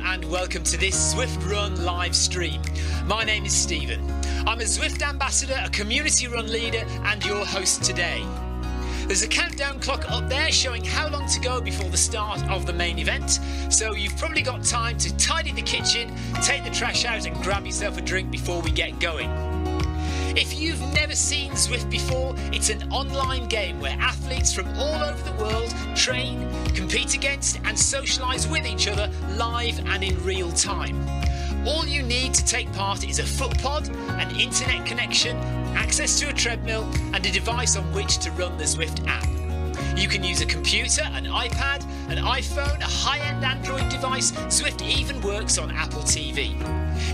and welcome to this Zwift Run live stream. My name is Stephen. I'm a Zwift ambassador, a community run leader and your host today. There's a countdown clock up there showing how long to go before the start of the main event, so you've probably got time to tidy the kitchen, take the trash out and grab yourself a drink before we get going. If you've never seen Zwift before, it's an online game where athletes from all over the world train, compete against and socialise with each other live and in real time. All you need to take part is a foot pod, an internet connection, access to a treadmill and a device on which to run the Zwift app. You can use a computer, an iPad, an iPhone, a high-end Android device. Zwift even works on Apple TV.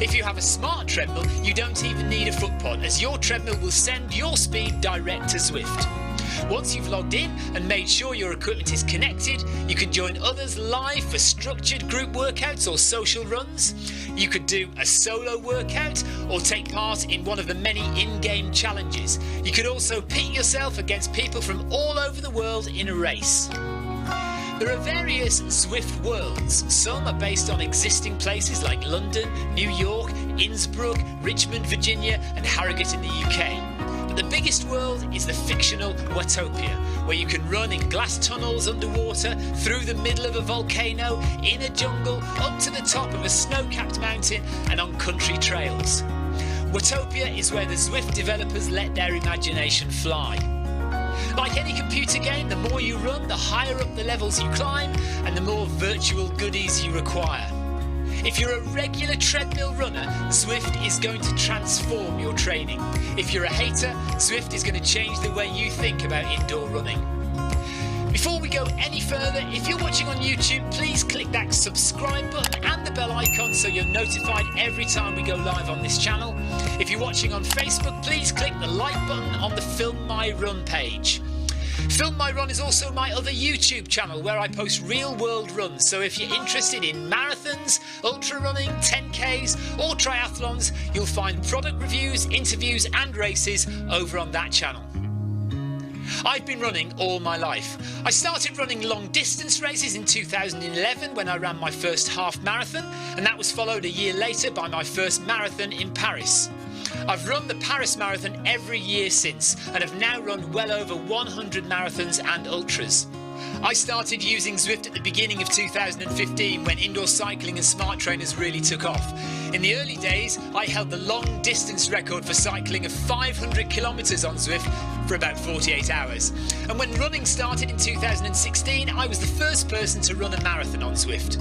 If you have a smart treadmill, you don't even need a foot pod, as your treadmill will send your speed direct to Zwift. Once you've logged in and made sure your equipment is connected, you can join others live for structured group workouts or social runs. You could do a solo workout or take part in one of the many in-game challenges. You could also pit yourself against people from all over the world in a race. There are various Zwift worlds. Some are based on existing places like London, New York, Innsbruck, Richmond, Virginia and Harrogate in the UK. But the biggest world is the fictional Watopia, where you can run in glass tunnels underwater, through the middle of a volcano, in a jungle, up to the top of a snow-capped mountain and on country trails. Watopia is where the Zwift developers let their imagination fly. Like any computer game, the more you run, the higher up the levels you climb and the more virtual goodies you require. If you're a regular treadmill runner, Zwift is going to transform your training. If you're a hater, Zwift is going to change the way you think about indoor running. Before we go any further, if you're watching on YouTube, please click that subscribe button and the bell icon so you're notified every time we go live on this channel. If you're watching on Facebook, please click the like button on the Film My Run page. Film My Run is also my other YouTube channel where I post real world runs, so if you're interested in marathons, ultra running, 10Ks or triathlons, you'll find product reviews, interviews and races over on that channel. I've been running all my life. I started running long distance races in 2011 when I ran my first half marathon, and that was followed a year later by my first marathon in Paris. I've run the Paris Marathon every year since and have now run well over 100 marathons and ultras. I started using Zwift at the beginning of 2015 when indoor cycling and smart trainers really took off. In the early days, I held the long distance record for cycling of 500 kilometres on Zwift for about 48 hours. And when running started in 2016, I was the first person to run a marathon on Zwift.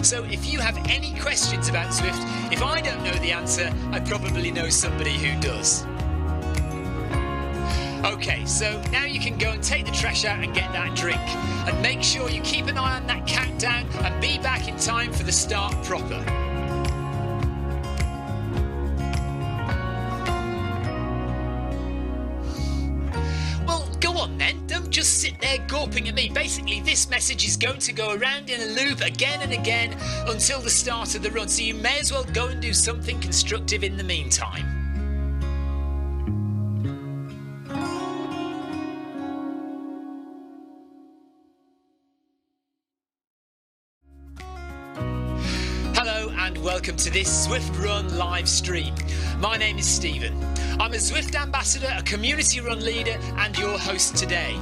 So if you have any questions about Zwift, if I don't know the answer, I probably know somebody who does. Okay, so now you can go and take the trash out and get that drink. And make sure you keep an eye on that countdown and be back in time for the start proper. Well, go on then, don't just sit there gawping at me. Basically, this message is going to go around in a loop again and again until the start of the run, so you may as well go and do something constructive in the meantime. And welcome to this Zwift Run live stream. My name is Stephen. I'm a Zwift ambassador, a community run leader and your host today.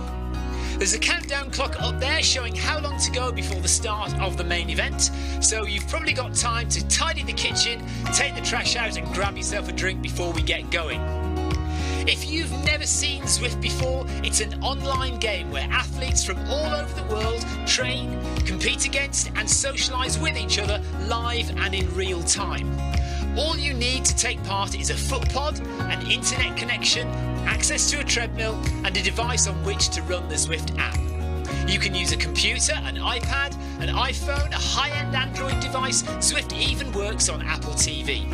There's a countdown clock up there showing how long to go before the start of the main event, so you've probably got time to tidy the kitchen, take the trash out and grab yourself a drink before we get going. If you've never seen Zwift before, it's an online game where athletes from all over the world train, compete against and socialise with each other live and in real time. All you need to take part is a foot pod, an internet connection, access to a treadmill and a device on which to run the Zwift app. You can use a computer, an iPad, an iPhone, a high-end Android device. Zwift even works on Apple TV.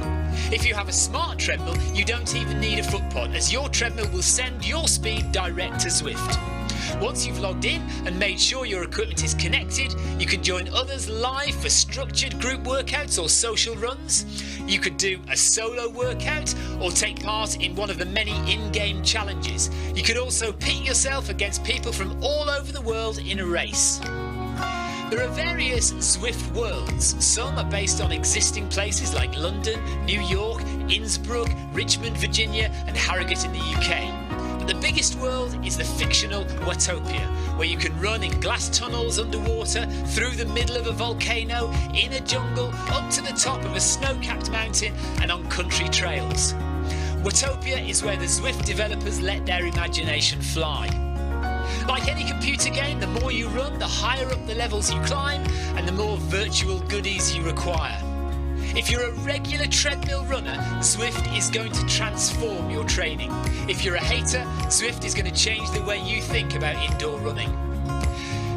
If you have a smart treadmill, you don't even need a foot pod, as your treadmill will send your speed direct to Zwift. Once you've logged in and made sure your equipment is connected, you can join others live for structured group workouts or social runs. You could do a solo workout or take part in one of the many in-game challenges. You could also pit yourself against people from all over the world in a race. There are various Zwift worlds. Some are based on existing places like London, New York, Innsbruck, Richmond, Virginia and Harrogate in the UK. But the biggest world is the fictional Watopia, where you can run in glass tunnels underwater, through the middle of a volcano, in a jungle, up to the top of a snow-capped mountain and on country trails. Watopia is where the Zwift developers let their imagination fly. Like any computer game, the more you run, the higher up the levels you climb and the more virtual goodies you require. If you're a regular treadmill runner, Zwift is going to transform your training. If you're a hater, Zwift is going to change the way you think about indoor running.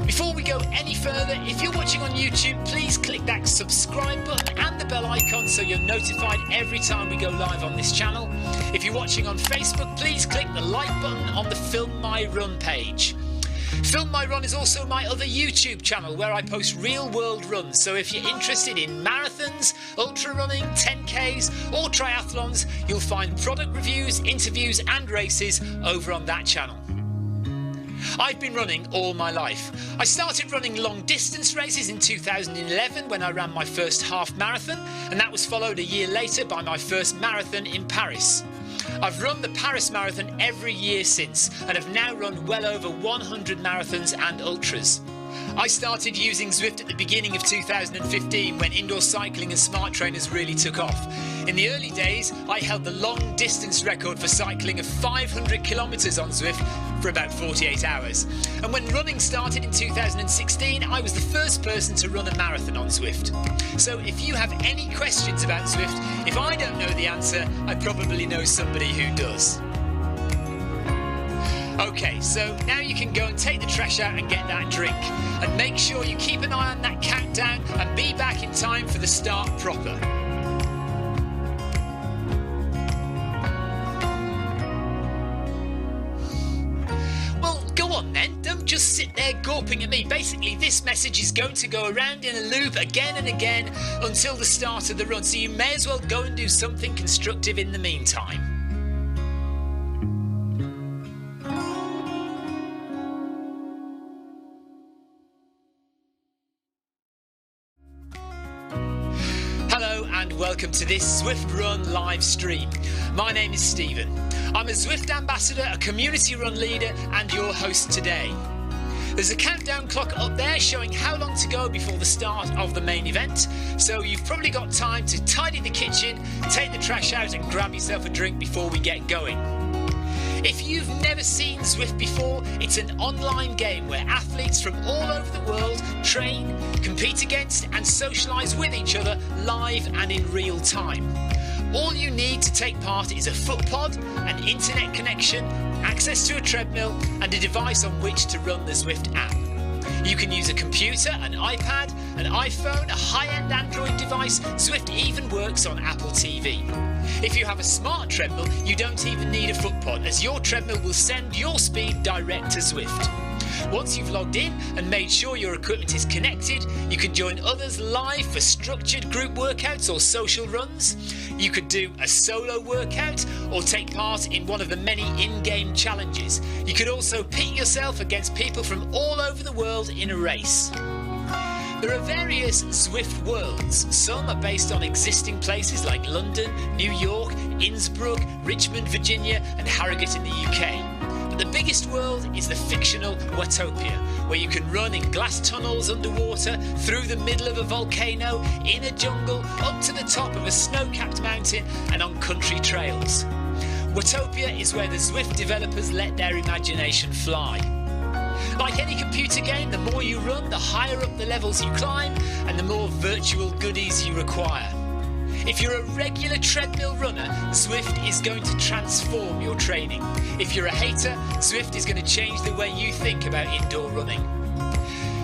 Before we go any further, if you're watching on YouTube, please click that subscribe button and the bell icon so you're notified every time we go live on this channel. If you're watching on Facebook, please click the like button on the Film My Run page. Film My Run is also my other YouTube channel where I post real world runs, so if you're interested in marathons, ultra running, 10Ks or triathlons, you'll find product reviews, interviews and races over on that channel. I've been running all my life. I started running long distance races in 2011 when I ran my first half marathon, and that was followed a year later by my first marathon in Paris. I've run the Paris Marathon every year since and have now run well over 100 marathons and ultras. I started using Zwift at the beginning of 2015 when indoor cycling and smart trainers really took off. In the early days, I held the long distance record for cycling of 500 kilometres on Zwift for about 48 hours. And when running started in 2016, I was the first person to run a marathon on Zwift. So if you have any questions about Zwift, if I don't know the answer, I probably know somebody who does. Okay, so now you can go and take the trash out and get that drink. And make sure you keep an eye on that countdown and be back in time for the start proper. Well, go on then, don't just sit there gawping at me. Basically, this message is going to go around in a loop again and again until the start of the run, so you may as well go and do something constructive in the meantime. And welcome to this Zwift Run live stream. My name is Stephen. I'm a Zwift ambassador, a community run leader and your host today. There's a countdown clock up there showing how long to go before the start of the main event, so you've probably got time to tidy the kitchen, take the trash out and grab yourself a drink before we get going. If you've never seen Zwift before, it's an online game where athletes from all over the world train, compete against and socialise with each other live and in real time. All you need to take part is a foot pod, an internet connection, access to a treadmill and a device on which to run the Zwift app. You can use a computer, an iPad, an iPhone, a high-end Android device. Zwift even works on Apple TV. If you have a smart treadmill, you don't even need a foot pod, as your treadmill will send your speed direct to Zwift. Once you've logged in and made sure your equipment is connected, you can join others live for structured group workouts or social runs. You could do a solo workout or take part in one of the many in-game challenges. You could also pit yourself against people from all over the world in a race. There are various Zwift worlds. Some are based on existing places like London, New York, Innsbruck, Richmond, Virginia and Harrogate in the UK. But the biggest world is the fictional Watopia, where you can run in glass tunnels underwater, through the middle of a volcano, in a jungle, up to the top of a snow-capped mountain and on country trails. Watopia is where the Zwift developers let their imagination fly. Like any computer game, the more you run, the higher up the levels you climb and the more virtual goodies you require. If you're a regular treadmill runner, Zwift is going to transform your training. If you're a hater, Zwift is going to change the way you think about indoor running.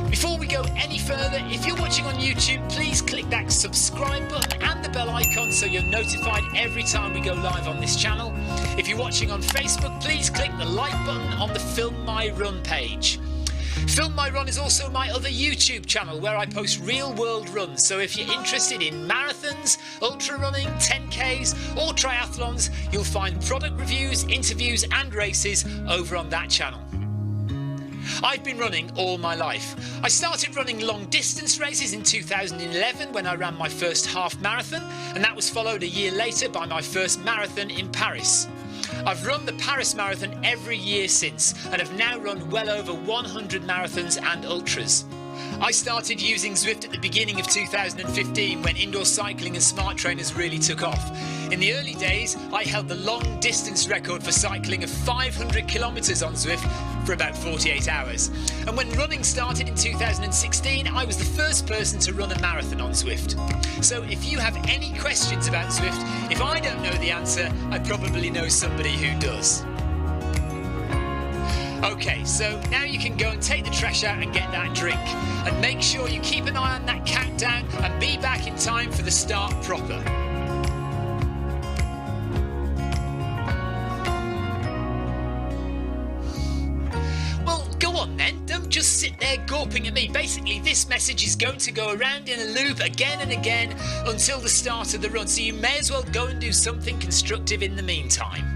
Before we go any further, if you're watching on YouTube, please click that subscribe button and the bell icon so you're notified every time we go live on this channel. If you're watching on Facebook, please click the like button on the Film My Run page. Film My Run is also my other YouTube channel where I post real world runs, so if you're interested in marathons, ultra running, 10Ks or triathlons, you'll find product reviews, interviews and races over on that channel. I've been running all my life. I started running long distance races in 2011 when I ran my first half marathon, and that was followed a year later by my first marathon in Paris. I've run the Paris Marathon every year since and have now run well over 100 marathons and ultras. I started using Zwift at the beginning of 2015 when indoor cycling and smart trainers really took off. In the early days, I held the long distance record for cycling of 500 kilometres on Zwift for about 48 hours. And when running started in 2016, I was the first person to run a marathon on Zwift. So if you have any questions about Zwift, if I don't know the answer, I probably know somebody who does. Okay, so now you can go and take the trash out and get that drink. And make sure you keep an eye on that countdown and be back in time for the start proper. Well, go on then. Don't just sit there gawping at me. Basically, this message is going to go around in a loop again and again until the start of the run. So you may as well go and do something constructive in the meantime.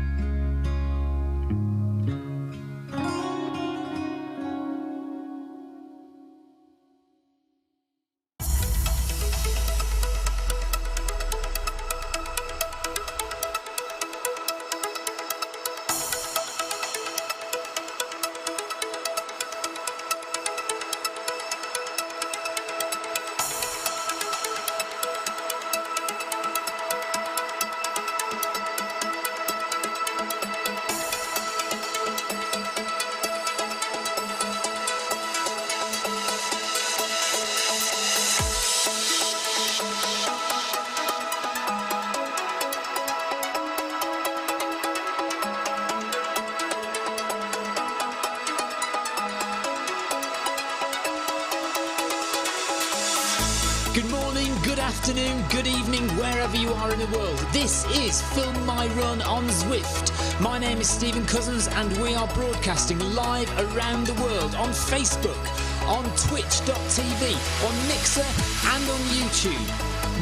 Good morning, good afternoon, good evening, wherever you are in the world. This is Film My Run on Zwift. My name is Stephen Cousins and we are broadcasting live around the world on Facebook, on Twitch.tv, on Mixer and on YouTube.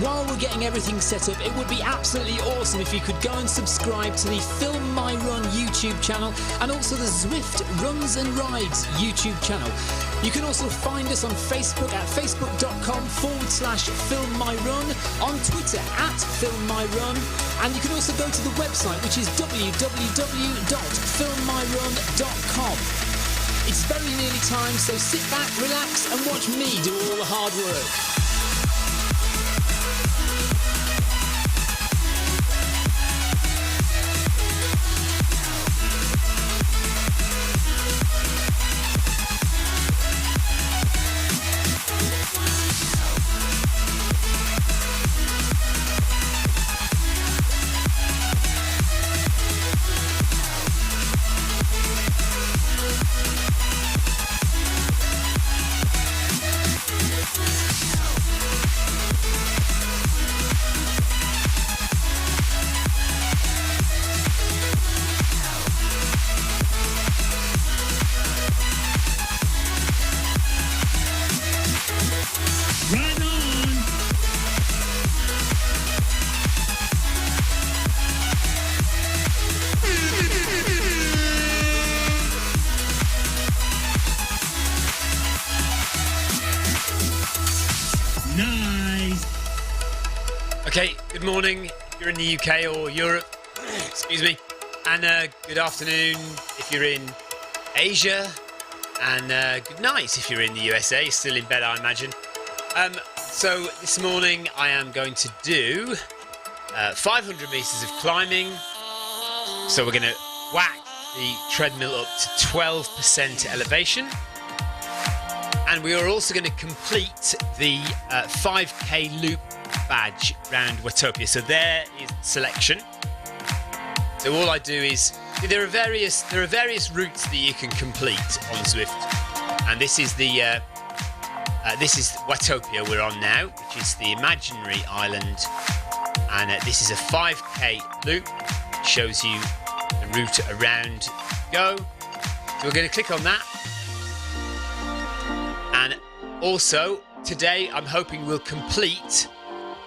While we're getting everything set up, it would be absolutely awesome if you could go and subscribe to the Film My Run YouTube channel and also the Zwift Runs and Rides YouTube channel. You can also find us on Facebook at facebook.com/FilmMyRun, on Twitter at FilmMyRun, and you can also go to the website, which is www.filmmyrun.com. It's very nearly time, so sit back, relax and watch me do all the hard work. Okay, good morning if you're in the UK or Europe, excuse me, and good afternoon if you're in Asia, and good night if you're in the USA, still in bed I imagine. So this morning I am going to do 500 metres of climbing, so we're going to whack the treadmill up to 12% elevation, and we are also going to complete the 5k loop badge round Watopia. So there is selection. So all I do is there are various routes that you can complete on Zwift, and this is Watopia we're on now, which is the imaginary island, and this is a 5k loop. It shows you the route around go. So we're going to click on that, and also today I'm hoping we'll complete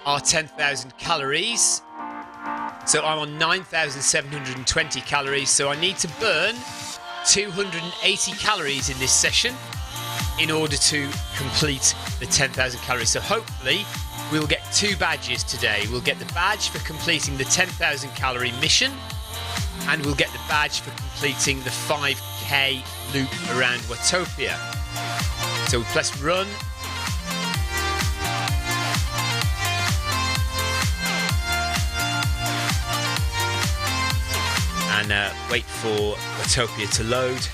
our 10,000 calories. So I'm on 9,720 calories, so I need to burn 280 calories in this session in order to complete the 10,000 calories. So hopefully we'll get 2 badges today. We'll get the badge for completing the 10,000 calorie mission, and we'll get the badge for completing the 5k loop around Watopia. So we press run. And wait for Watopia to load.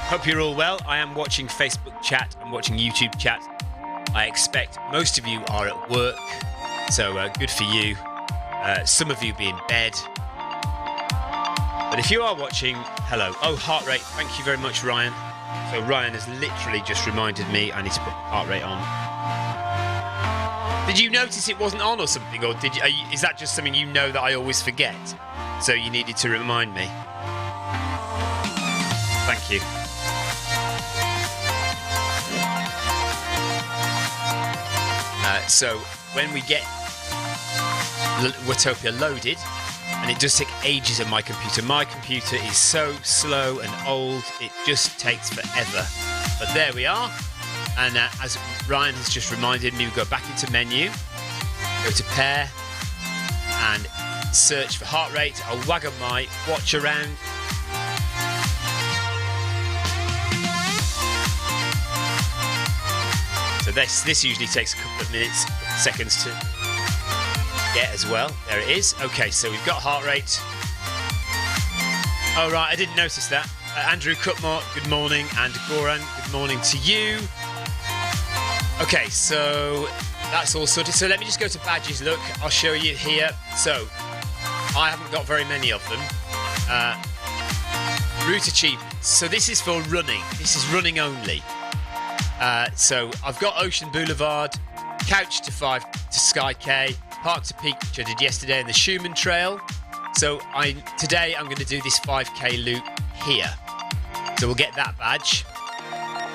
Hope you're all well. I am watching Facebook chat. I'm watching YouTube chat. I expect most of you are at work, so good for you. Some of you be in bed. But if you are watching, hello. Oh, heart rate. Thank you very much, Ryan. So Ryan has literally just reminded me I need to put heart rate on. Did you notice it wasn't on or something? Or is that just something you know that I always forget? So you needed to remind me. Thank you. So when we get Watopia loaded, and it does take ages on my computer. My computer is so slow and old, it just takes forever. But there we are. And as Ryan has just reminded me, we go back into menu, go to pair, and search for heart rate. I'll wag on my watch around. So this usually takes a couple of minutes, seconds to get as well. There it is. Okay, so we've got heart rate. Oh, right, I didn't notice that. Andrew Cutmore, good morning. And Goran, good morning to you. Okay, so that's all sorted. So let me just go to badges. Look, I'll show you here. So I haven't got very many of them. Route achievements. So this is for running. This is running only. So I've got Ocean Boulevard, Couch to Sky K, Park to Peak, which I did yesterday, and the Schumann Trail. So today I'm going to do this 5k loop here. So we'll get that badge.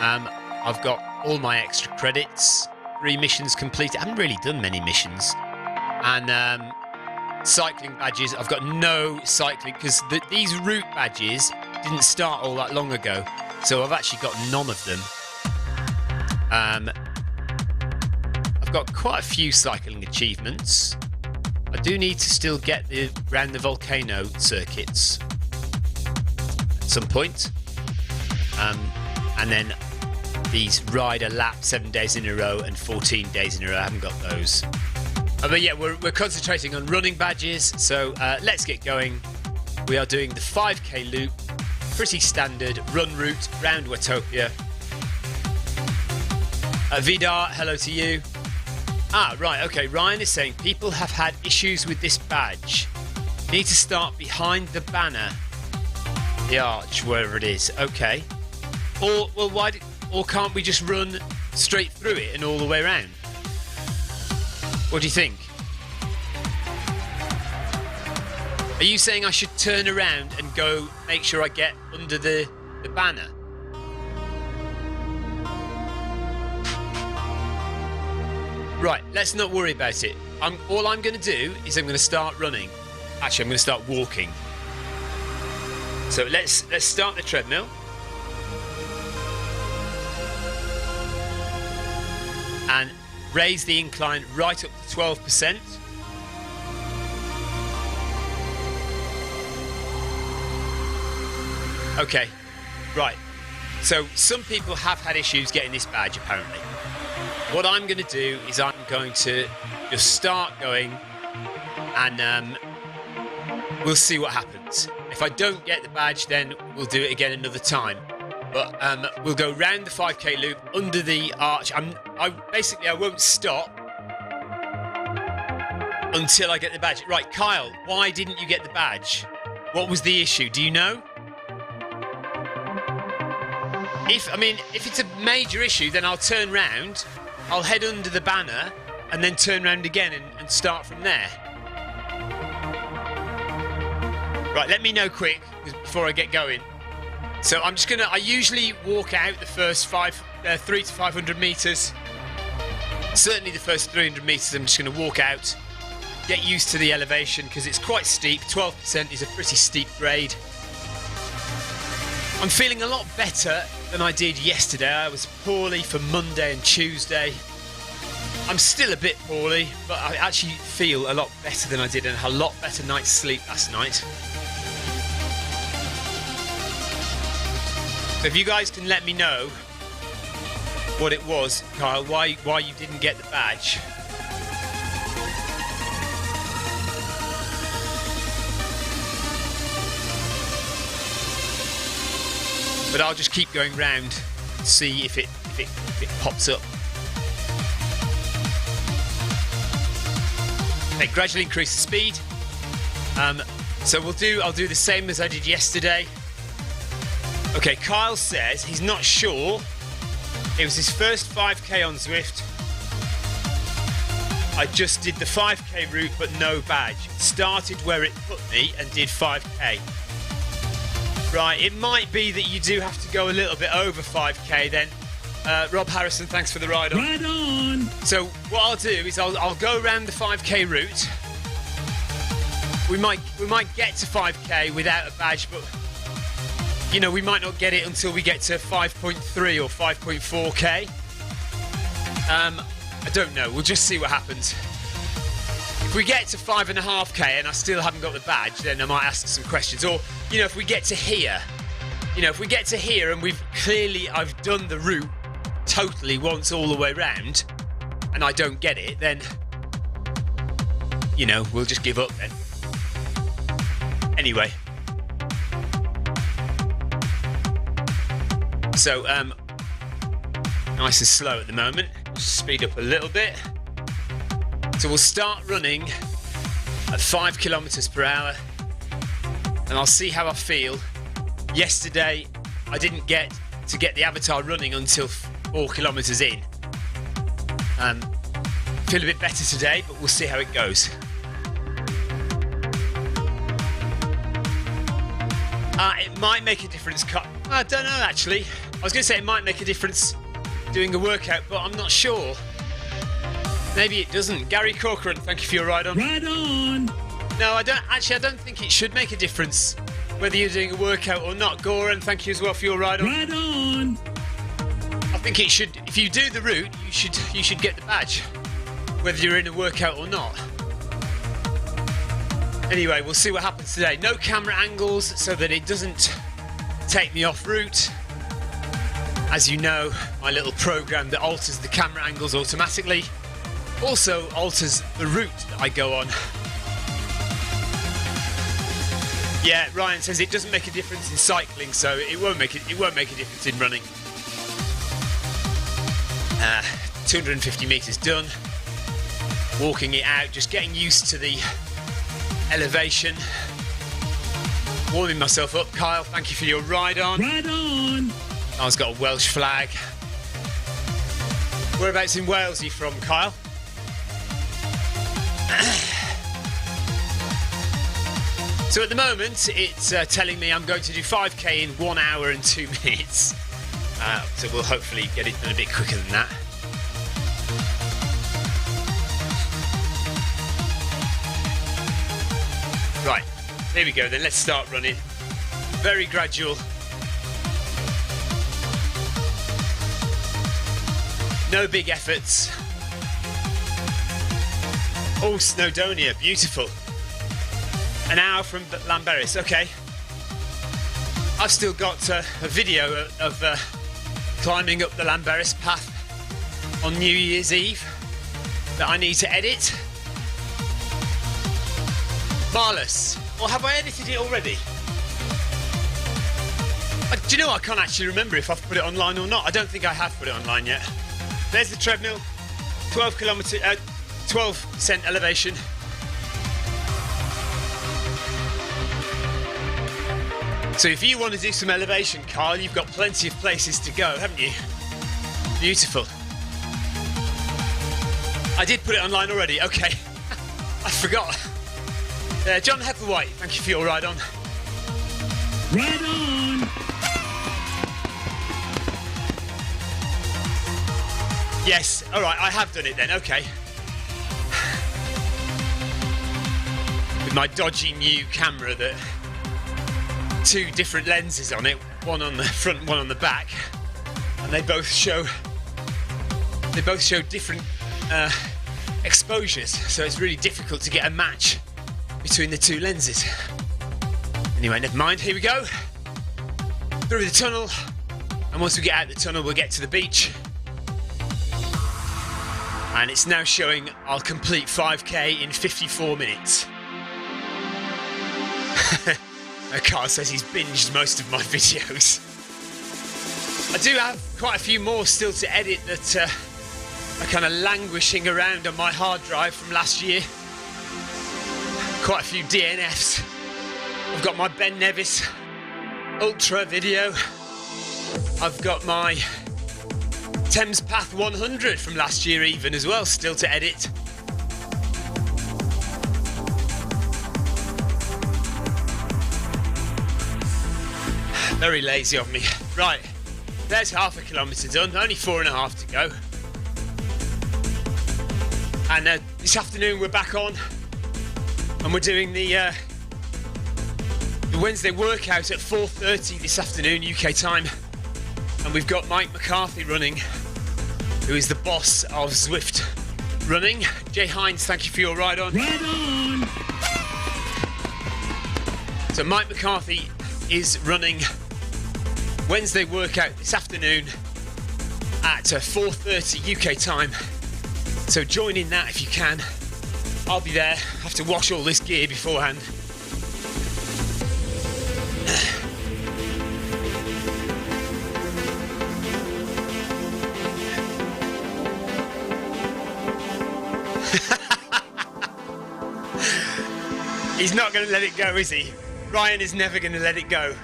I've got all my extra credits, 3 missions completed. I haven't really done many missions. And cycling badges, I've got no cycling, because these route badges didn't start all that long ago. So I've actually got none of them. I've got quite a few cycling achievements. I do need to still get around the volcano circuits at some point. And then these ride a lap 7 days in a row and 14 days in a row. I haven't got those. But yeah, we're concentrating on running badges. So let's get going. We are doing the 5k loop, pretty standard run route round Watopia. Vidar, hello to you. Right, okay. Ryan is saying people have had issues with this badge. Need to start behind the banner, the arch, wherever it is. Okay. Or can't we just run straight through it and all the way around? What do you think? Are you saying I should turn around and go make sure I get under the banner? Right, let's not worry about it. All I'm going to do is I'm going to start running. Actually, I'm going to start walking. So let's start the treadmill. And raise the incline right up to 12%. Okay, right. So some people have had issues getting this badge, apparently. What I'm going to do is I'm going to just start going, and we'll see what happens. If I don't get the badge, then we'll do it again another time. But we'll go round the 5k loop under the arch. I won't stop until I get the badge. Right, Kyle, why didn't you get the badge? What was the issue? Do you know? If it's a major issue, then I'll turn round. I'll head under the banner and then turn round again and start from there. Right, let me know quick before I get going. So I'm just I usually walk out the first 3 to 500 metres. Certainly the first 300 metres I'm just going to walk out, get used to the elevation because it's quite steep. 12% is a pretty steep grade. I'm feeling a lot better than I did yesterday. I was poorly for Monday and Tuesday. I'm still a bit poorly, but I actually feel a lot better than I did and had a lot better night's sleep last night. So if you guys can let me know what it was, Kyle, why you didn't get the badge. But I'll just keep going round to see if it pops up. Okay, gradually increase the speed. So I'll do the same as I did yesterday. Okay, Kyle says he's not sure. It was his first 5k on Zwift. I just did the 5k route but no badge. Started where it put me and did 5k. Right, it might be that you do have to go a little bit over 5k then. Rob Harrison, thanks for the ride on. Right on! So what I'll do is I'll go around the 5k route. We might get to 5k without a badge, but you know, we might not get it until we get to 5.3 or 5.4k. I don't know, we'll just see what happens. If we get to 5.5k and I still haven't got the badge, then I might ask some questions. Or, you know, if we get to here, and I've done the route totally once all the way round, and I don't get it, then, you know, we'll just give up then. Anyway. So, nice and slow at the moment. Speed up a little bit. So we'll start running at 5 kilometers per hour, and I'll see how I feel. Yesterday, I didn't get to get the avatar running until 4 kilometers in. Feel a bit better today, but we'll see how it goes. It might make a difference. I don't know, actually. I was going to say it might make a difference doing a workout, but I'm not sure. Maybe it doesn't. Gary Corcoran, thank you for your ride on. Right on! No, I don't think it should make a difference whether you're doing a workout or not. Goran, thank you as well for your ride on. Right on! I think it should. If you do the route, you should get the badge, whether you're in a workout or not. Anyway, we'll see what happens today. No camera angles so that it doesn't take me off route. As you know, my little program that alters the camera angles automatically also alters the route that I go on. Yeah, Ryan says it doesn't make a difference in cycling, so it won't make a difference in running. 250 meters done. Walking it out, just getting used to the elevation. Warming myself up. Kyle, thank you for your ride on. Right on! Kyle's got a Welsh flag. Whereabouts in Wales are you from, Kyle? So at the moment, it's telling me I'm going to do 5k in 1 hour and 2 minutes. So we'll hopefully get it done a bit quicker than that. Right, here we go then, let's start running. Very gradual. No big efforts. Oh, Snowdonia, beautiful. An hour from Llanberis, okay. I've still got a video of climbing up the Llanberis path on New Year's Eve that I need to edit. Marvelous. Or have I edited it already? Do you know, I can't actually remember if I've put it online or not. I don't think I have put it online yet. There's the treadmill, 12% elevation. So if you want to do some elevation, Carl, you've got plenty of places to go, haven't you? Beautiful. I did put it online already, okay. I forgot. John Hepperwhite, thank you for your ride on. Right on! Yes, alright, I have done it then, okay. With my dodgy new camera that 2 different lenses on it. one on the front, one on the back, and they both show different exposures, so it's really difficult to get a match between the two lenses. Anyway, never mind, here we go. Through the tunnel, and once we get out the tunnel, we'll get to the beach. And it's now showing I'll complete 5k in 54 minutes. Carl says he's binged most of my videos. I do have quite a few more still to edit that are kind of languishing around on my hard drive from last year. Quite a few DNFs. I've got my Ben Nevis Ultra video. I've got my Thames Path 100 from last year even as well, still to edit. Very lazy of me. Right, there's half a kilometre done, only 4.5 to go. And this afternoon we're back on, and we're doing the Wednesday workout at 4:30 this afternoon UK time. And we've got Mike McCarthy running, who is the boss of Zwift running. Jay Hines, thank you for your ride on. Ride on! So Mike McCarthy is running Wednesday workout this afternoon at 4:30 UK time. So join in that if you can. I'll be there. I have to wash all this gear beforehand. He's not going to let it go, is he? Ryan is never going to let it go.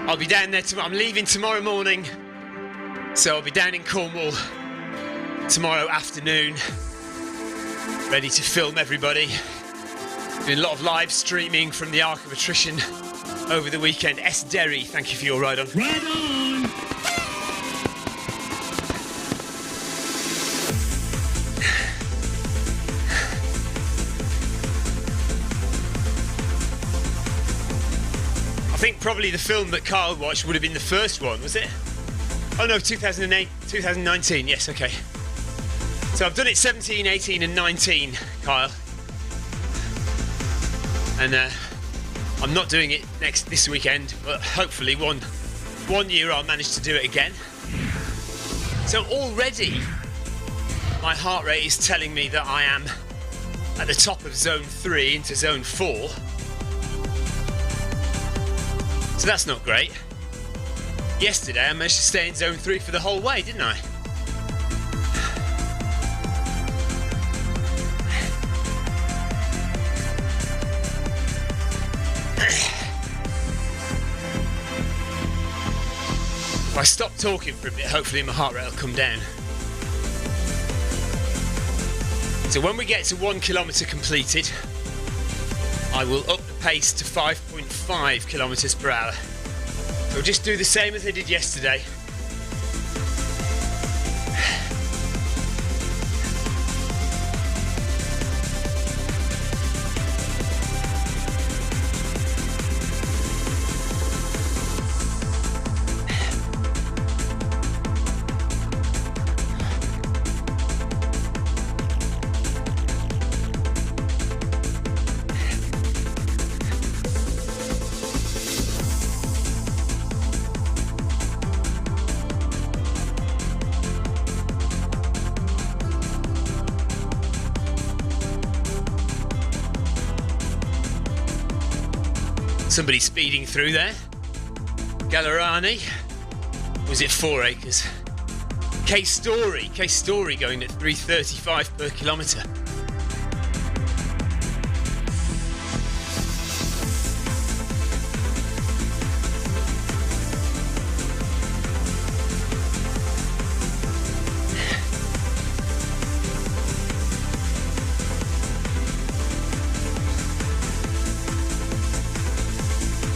I'll be down there tomorrow. I'm leaving tomorrow morning, so I'll be down in Cornwall tomorrow afternoon, ready to film everybody. Doing a lot of live streaming from the Arc of Attrition over the weekend. S. Derry, thank you for your ride on. Ride on! I think probably the film that Kyle watched would have been the first one, was it? Oh no, 2019, yes, okay. So I've done it 17, 18 and 19, Kyle. And I'm not doing it this weekend, but hopefully one year I'll manage to do it again. So already my heart rate is telling me that I am at the top of zone 3 into zone 4. So that's not great. Yesterday I managed to stay in zone 3 for the whole way, didn't I? If I stop talking for a bit, hopefully my heart rate will come down. So when we get to 1 kilometre completed, I will up the pace to 5.5 kilometres per hour. So we'll just do the same as I did yesterday. Somebody speeding through there. Gallerani. Was it 4 acres? K-Story going at 335 per kilometre.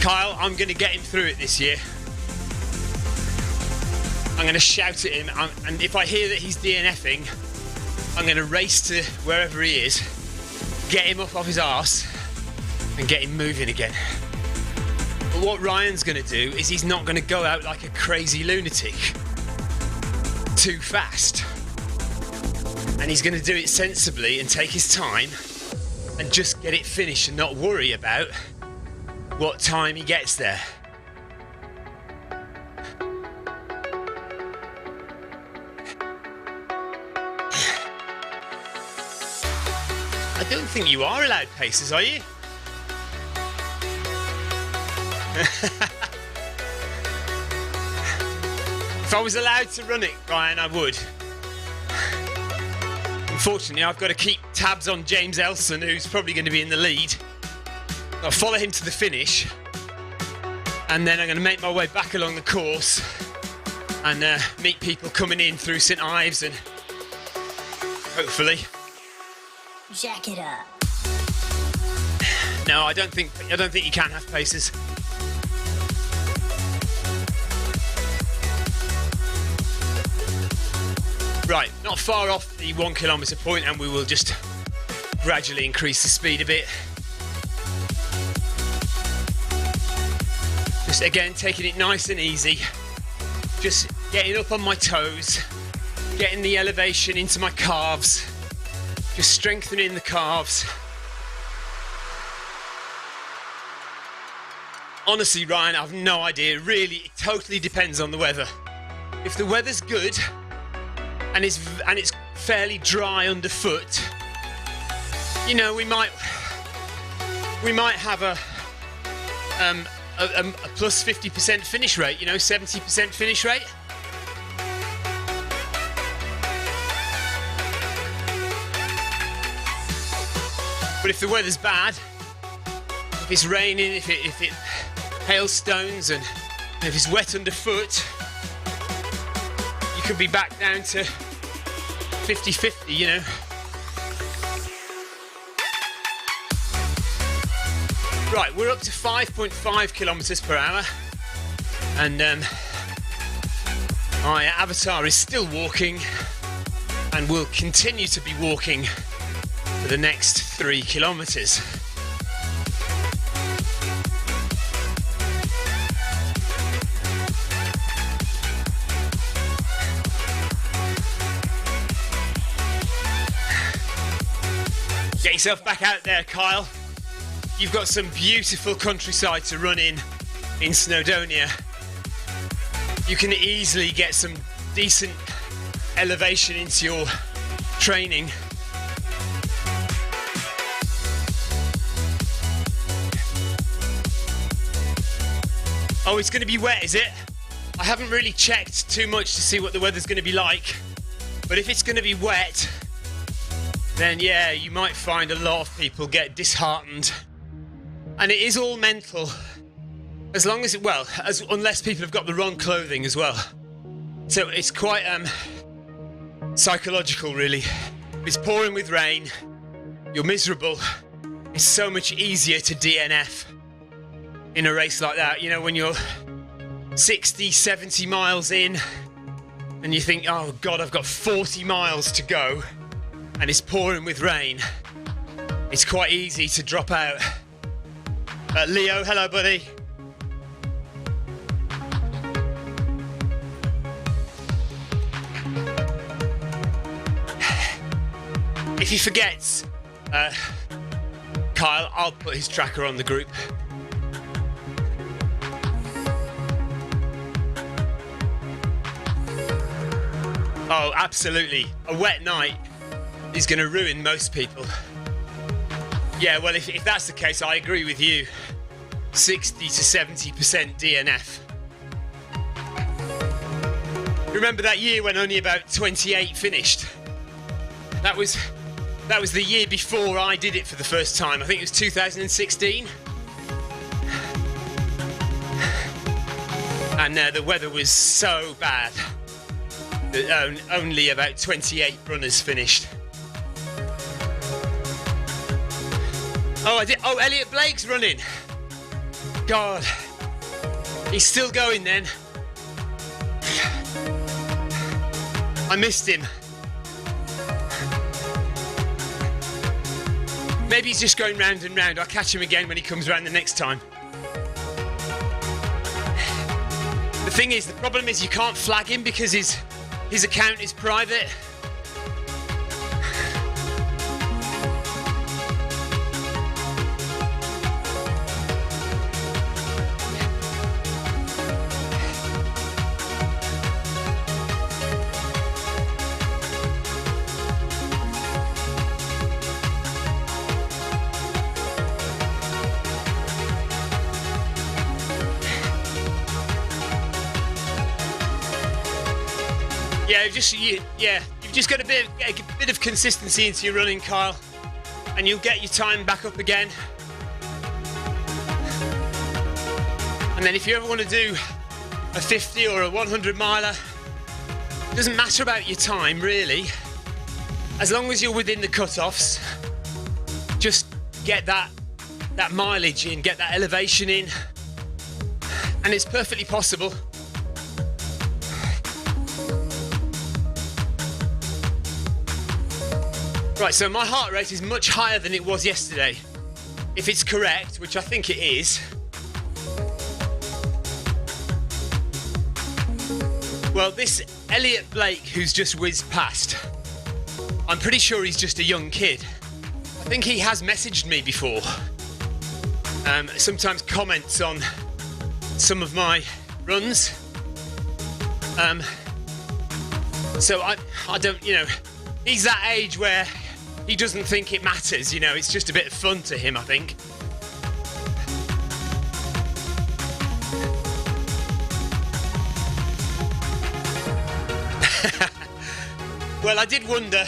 Kyle, I'm going to get him through it this year. I'm going to shout at him, and if I hear that he's DNFing, I'm going to race to wherever he is, get him up off his arse, and get him moving again. But what Ryan's going to do is he's not going to go out like a crazy lunatic too fast. And he's going to do it sensibly and take his time and just get it finished and not worry about what time he gets there. I don't think you are allowed paces, are you? If I was allowed to run it, Ryan, I would. Unfortunately, I've got to keep tabs on James Elson, who's probably going to be in the lead. I'll follow him to the finish, and then I'm going to make my way back along the course and meet people coming in through St Ives, and hopefully jack it up. No, I don't think you can have paces. Right, not far off the 1 kilometre point, and we will just gradually increase the speed a bit. Just again, taking it nice and easy. Just getting up on my toes, getting the elevation into my calves, just strengthening the calves. Honestly, Ryan, I have no idea. Really, it totally depends on the weather. If the weather's good and it's fairly dry underfoot, you know, we might have a plus 50% finish rate, you know, 70% finish rate. But if the weather's bad, if it's raining, if it hailstones, and if it's wet underfoot, you could be back down to 50-50, you know. Right, we're up to 5.5 kilometres per hour, and my avatar is still walking and will continue to be walking for the next 3 kilometres. Get yourself back out there, Kyle. You've got some beautiful countryside to run in Snowdonia. You can easily get some decent elevation into your training. Oh, it's going to be wet, is it? I haven't really checked too much to see what the weather's going to be like. But if it's going to be wet, then yeah, you might find a lot of people get disheartened. And it is all mental, as long as unless people have got the wrong clothing as well. So it's quite psychological, really. If it's pouring with rain, you're miserable. It's so much easier to DNF in a race like that. You know, when you're 60, 70 miles in, and you think, oh God, I've got 40 miles to go, and it's pouring with rain, it's quite easy to drop out. Leo, hello, buddy. If he forgets, Kyle, I'll put his tracker on the group. Oh, absolutely. A wet night is going to ruin most people. Yeah, well, if that's the case, I agree with you. 60 to 70% DNF. Remember that year when only about 28 finished? That was the year before I did it for the first time. I think it was 2016. And the weather was so bad that only about 28 runners finished. Oh, Elliot Blake's running. God, he's still going then. I missed him. Maybe he's just going round and round. I'll catch him again when he comes round the next time. The thing is, the problem is you can't flag him because his account is private. You've just got get a bit of consistency into your running, Kyle, and you'll get your time back up again. And then if you ever want to do a 50 or a 100 miler, it doesn't matter about your time really, as long as you're within the cut-offs. Just get that mileage in, get that elevation in, and it's perfectly possible. Right, so my heart rate is much higher than it was yesterday. If it's correct, which I think it is. Well, this Elliot Blake who's just whizzed past, I'm pretty sure he's just a young kid. I think he has messaged me before. Sometimes comments on some of my runs. So I don't, he's that age where he doesn't think it matters, it's just a bit of fun to him, I think. Well, I did wonder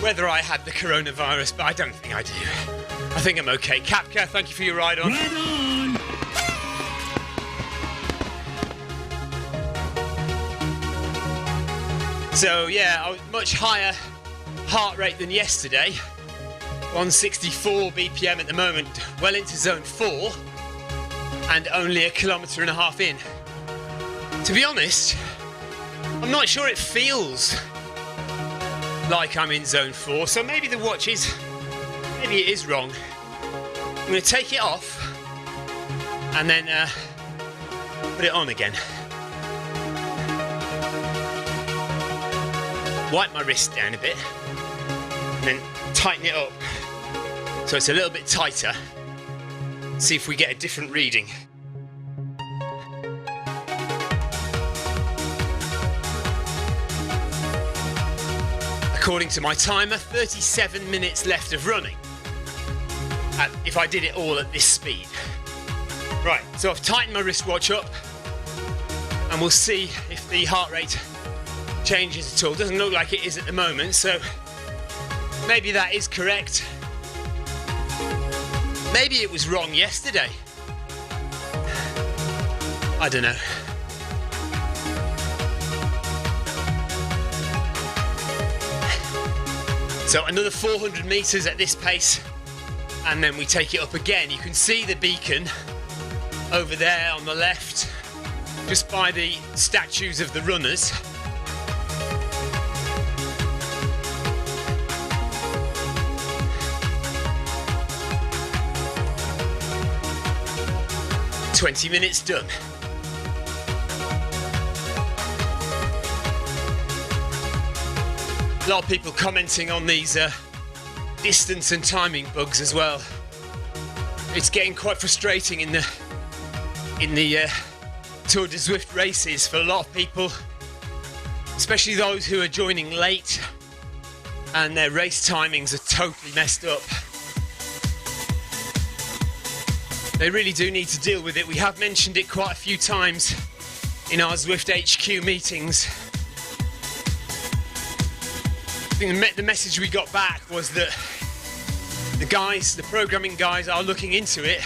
whether I had the coronavirus, but I don't think I do. I think I'm okay. Kapka, thank you for your ride on. Right on. So yeah, I was much higher heart rate than yesterday. 164 BPM at the moment, well into zone 4, and only 1.5 kilometers in. To be honest, I'm not sure it feels like I'm in zone 4, so maybe the watch maybe it is wrong. I'm going to take it off and then put it on again. Wipe my wrist down a bit and then tighten it up so it's a little bit tighter. See if we get a different reading. According to my timer, 37 minutes left of running if I did it all at this speed. Right, so I've tightened my wristwatch up and we'll see if the heart rate changes at all. Doesn't look like it is at the moment, so maybe that is correct. Maybe it was wrong yesterday. I don't know. So another 400 meters at this pace and then we take it up again. You can see the beacon over there on the left, just by the statues of the runners. "20 minutes done." A lot of people commenting on these distance and timing bugs as well. It's getting quite frustrating in the Tour de Zwift races for a lot of people, especially those who are joining late and their race timings are totally messed up. They really do need to deal with it. We have mentioned it quite a few times in our Zwift HQ meetings. I think the message we got back was that the programming guys are looking into it,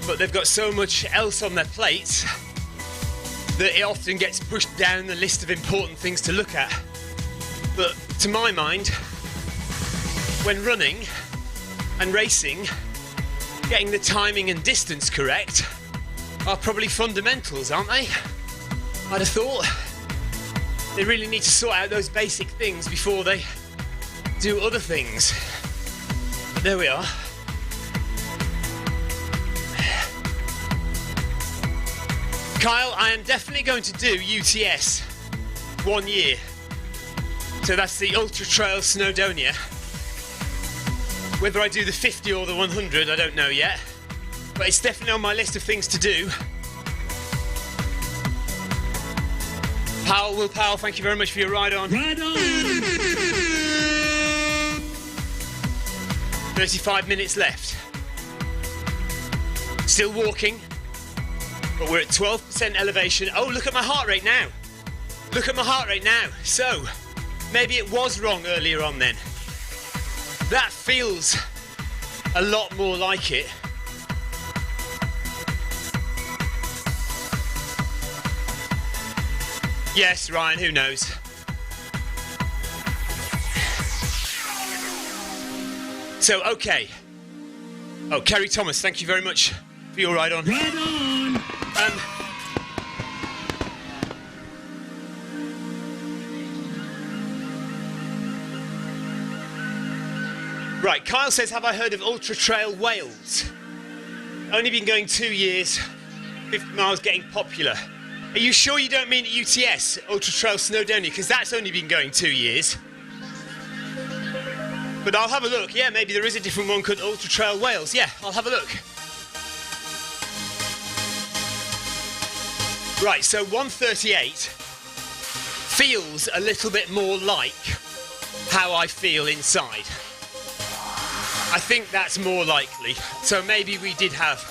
but they've got so much else on their plates that it often gets pushed down the list of important things to look at. But to my mind, when running and racing, getting the timing and distance correct are probably fundamentals, aren't they? I'd have thought. They really need to sort out those basic things before they do other things. But There we are. Kyle, I am definitely going to do UTS 1 year. So that's the Ultra Trail Snowdonia. Whether I do the 50 or the 100, I don't know yet. But it's definitely on my list of things to do. Will Powell, thank you very much for your ride on. Ride on! 35 minutes left. Still walking, but we're at 12% elevation. Oh, look at my heart rate now. Look at my heart rate now. So, maybe it was wrong earlier on then. That feels a lot more like it. Yes, Ryan, who knows? So, okay. Oh, Kerry Thomas, thank you very much for your ride on. Ride on! Right, Kyle says, have I heard of Ultra Trail Wales? Only been going 2 years, 50 miles getting popular. Are you sure you don't mean UTS, Ultra Trail Snowdonia? Because that's only been going 2 years. But I'll have a look. Yeah, maybe there is a different one called Ultra Trail Wales. Yeah, I'll have a look. Right, so 138 feels a little bit more like how I feel inside. I think that's more likely. So maybe we did have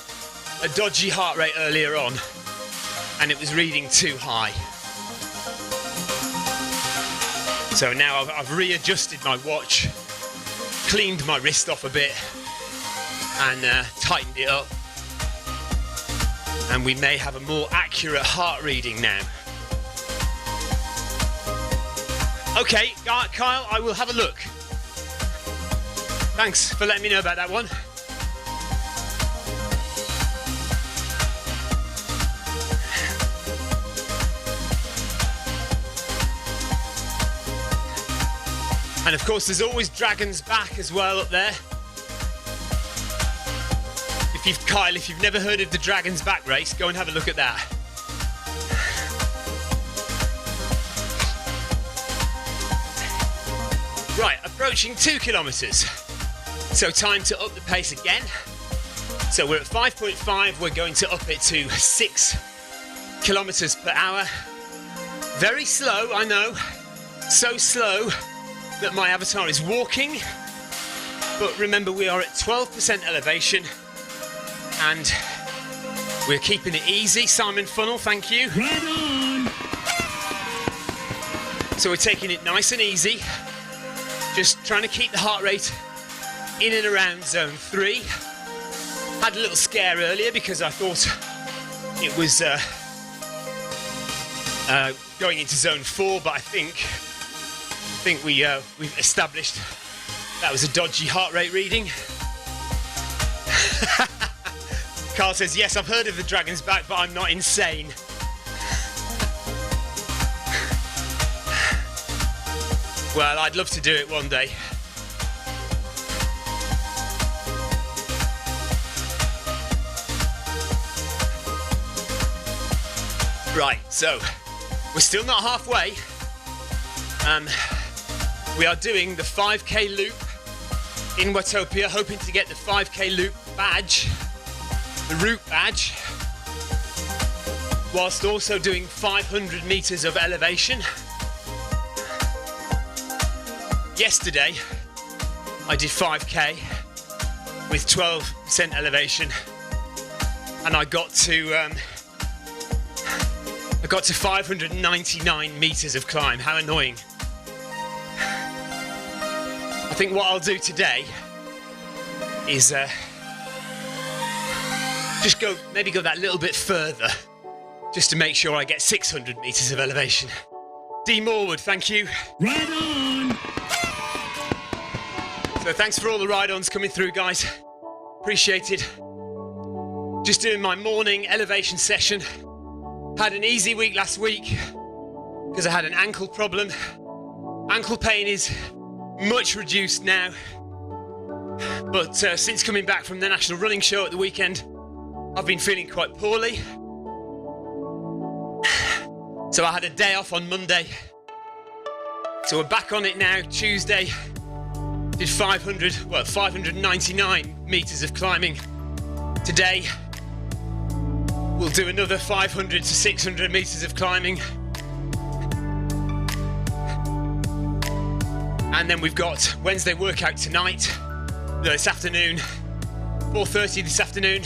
a dodgy heart rate earlier on and it was reading too high. So now I've readjusted my watch, cleaned my wrist off a bit and tightened it up. And we may have a more accurate heart reading now. Okay, Kyle, I will have a look. Thanks for letting me know about that one. And of course, there's always Dragon's Back as well up there. Kyle, if you've never heard of the Dragon's Back race, go and have a look at that. Right, approaching 2 kilometres. So time to up the pace again. So we're at 5.5, we're going to up it to 6 kilometres per hour. Very slow, I know. So slow that my avatar is walking. But remember, we are at 12% elevation. And we're keeping it easy. Simon Funnel, thank you. Ride on! So we're taking it nice and easy. Just trying to keep the heart rate in and around zone 3. Had a little scare earlier because I thought it was going into zone 4, but I think we've established that was a dodgy heart rate reading. Carl says, yes, I've heard of the Dragon's Back, but I'm not insane. Well, I'd love to do it one day. Right, so we're still not halfway. We are doing the 5k loop in Watopia, hoping to get the 5k loop badge, the route badge, whilst also doing 500 meters of elevation. Yesterday, I did 5k with 12% elevation, and I got to 599 meters of climb. How annoying. I think what I'll do today is just maybe go that little bit further, just to make sure I get 600 meters of elevation. D. Morwood, thank you. Ride on! So thanks for all the ride-ons coming through, guys. Appreciate it. Just doing my morning elevation session. Had an easy week last week because I had an ankle problem. Ankle pain is much reduced now. But since coming back from the National Running Show at the weekend, I've been feeling quite poorly. So I had a day off on Monday. So we're back on it now, Tuesday. Did 599 metres of climbing. Today, we'll do another 500 to 600 metres of climbing. And then we've got Wednesday workout tonight, this afternoon, 4:30 this afternoon.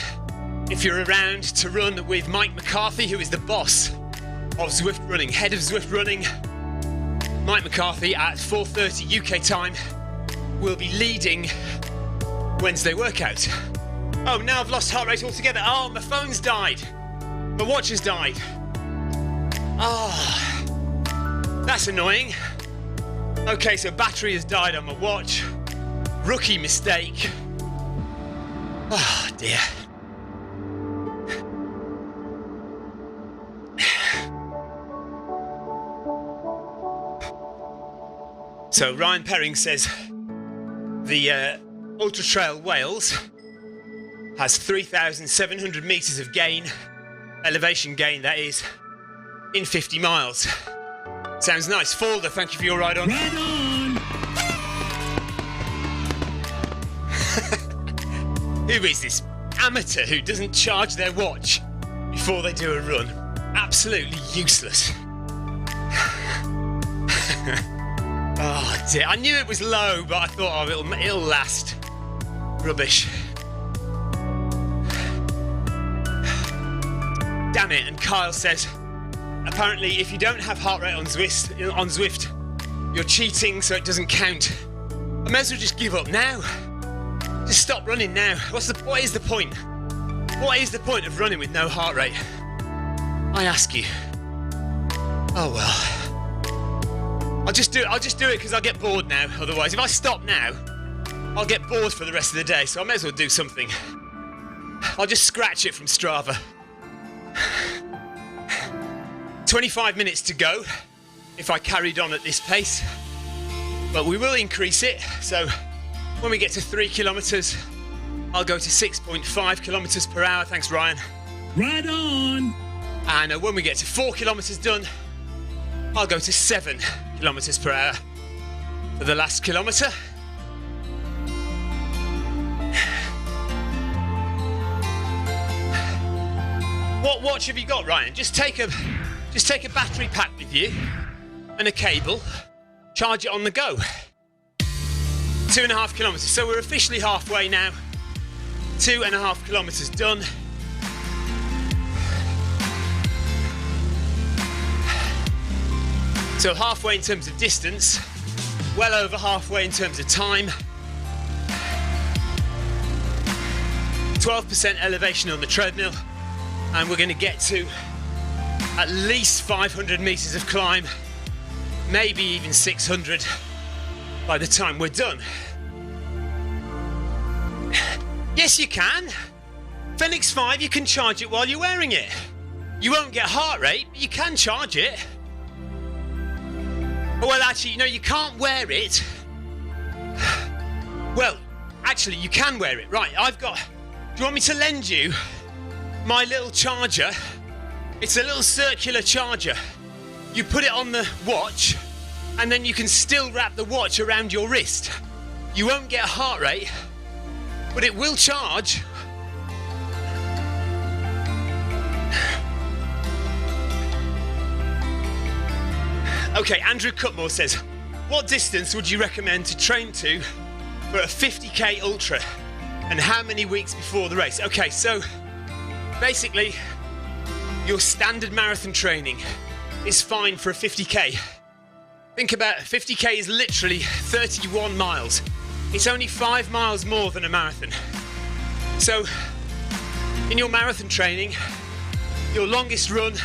If you're around to run with Mike McCarthy, who is the boss of Zwift Running, head of Zwift Running, Mike McCarthy at 4:30 UK time will be leading Wednesday workout. Oh, now I've lost heart rate altogether. Oh, my phone's died. My watch has died. Oh, that's annoying. Okay, so battery has died on my watch. Rookie mistake. Oh, dear. So Ryan Perring says the Ultra Trail Wales has 3,700 metres of gain, elevation gain that is, in 50 miles. Sounds nice. Falder, thank you for your ride on. Right on. Who is this amateur who doesn't charge their watch before they do a run? Absolutely useless. Oh dear, I knew it was low, but I thought, oh, it'll last. Rubbish. Damn it, and Kyle says, apparently if you don't have heart rate on Zwift, you're cheating so it doesn't count. I may as well just give up now. Just stop running now. What is the point? What is the point of running with no heart rate? I ask you. Oh well. I'll just do it because I'll get bored now. Otherwise, if I stop now, I'll get bored for the rest of the day. So I may as well do something. I'll just scratch it from Strava. 25 minutes to go if I carried on at this pace. But we will increase it. So when we get to 3 kilometres, I'll go to 6.5 kilometres per hour. Thanks, Ryan. Right on. And when we get to 4 kilometres done, I'll go to 7 kilometres per hour for the last kilometre. What watch have you got, Ryan? Just take a battery pack with you and a cable. Charge it on the go. 2.5 kilometres. So we're officially halfway now. 2.5 kilometres done. So halfway in terms of distance, well over halfway in terms of time. 12% elevation on the treadmill, and we're going to get to at least 500 metres of climb, maybe even 600 by the time we're done. Yes, you can. Fenix 5, you can charge it while you're wearing it. You won't get heart rate, but you can charge it. Well, actually, no, you can't wear it. Well, actually, you can wear it. Right, do you want me to lend you my little charger? It's a little circular charger. You put it on the watch, and then you can still wrap the watch around your wrist. You won't get a heart rate, but it will charge. Okay, Andrew Cutmore says, what distance would you recommend to train to for a 50k ultra, and how many weeks before the race? Okay, so basically your standard marathon training is fine for a 50k. Think about it, 50k is literally 31 miles. It's only 5 miles more than a marathon. So in your marathon training, your longest run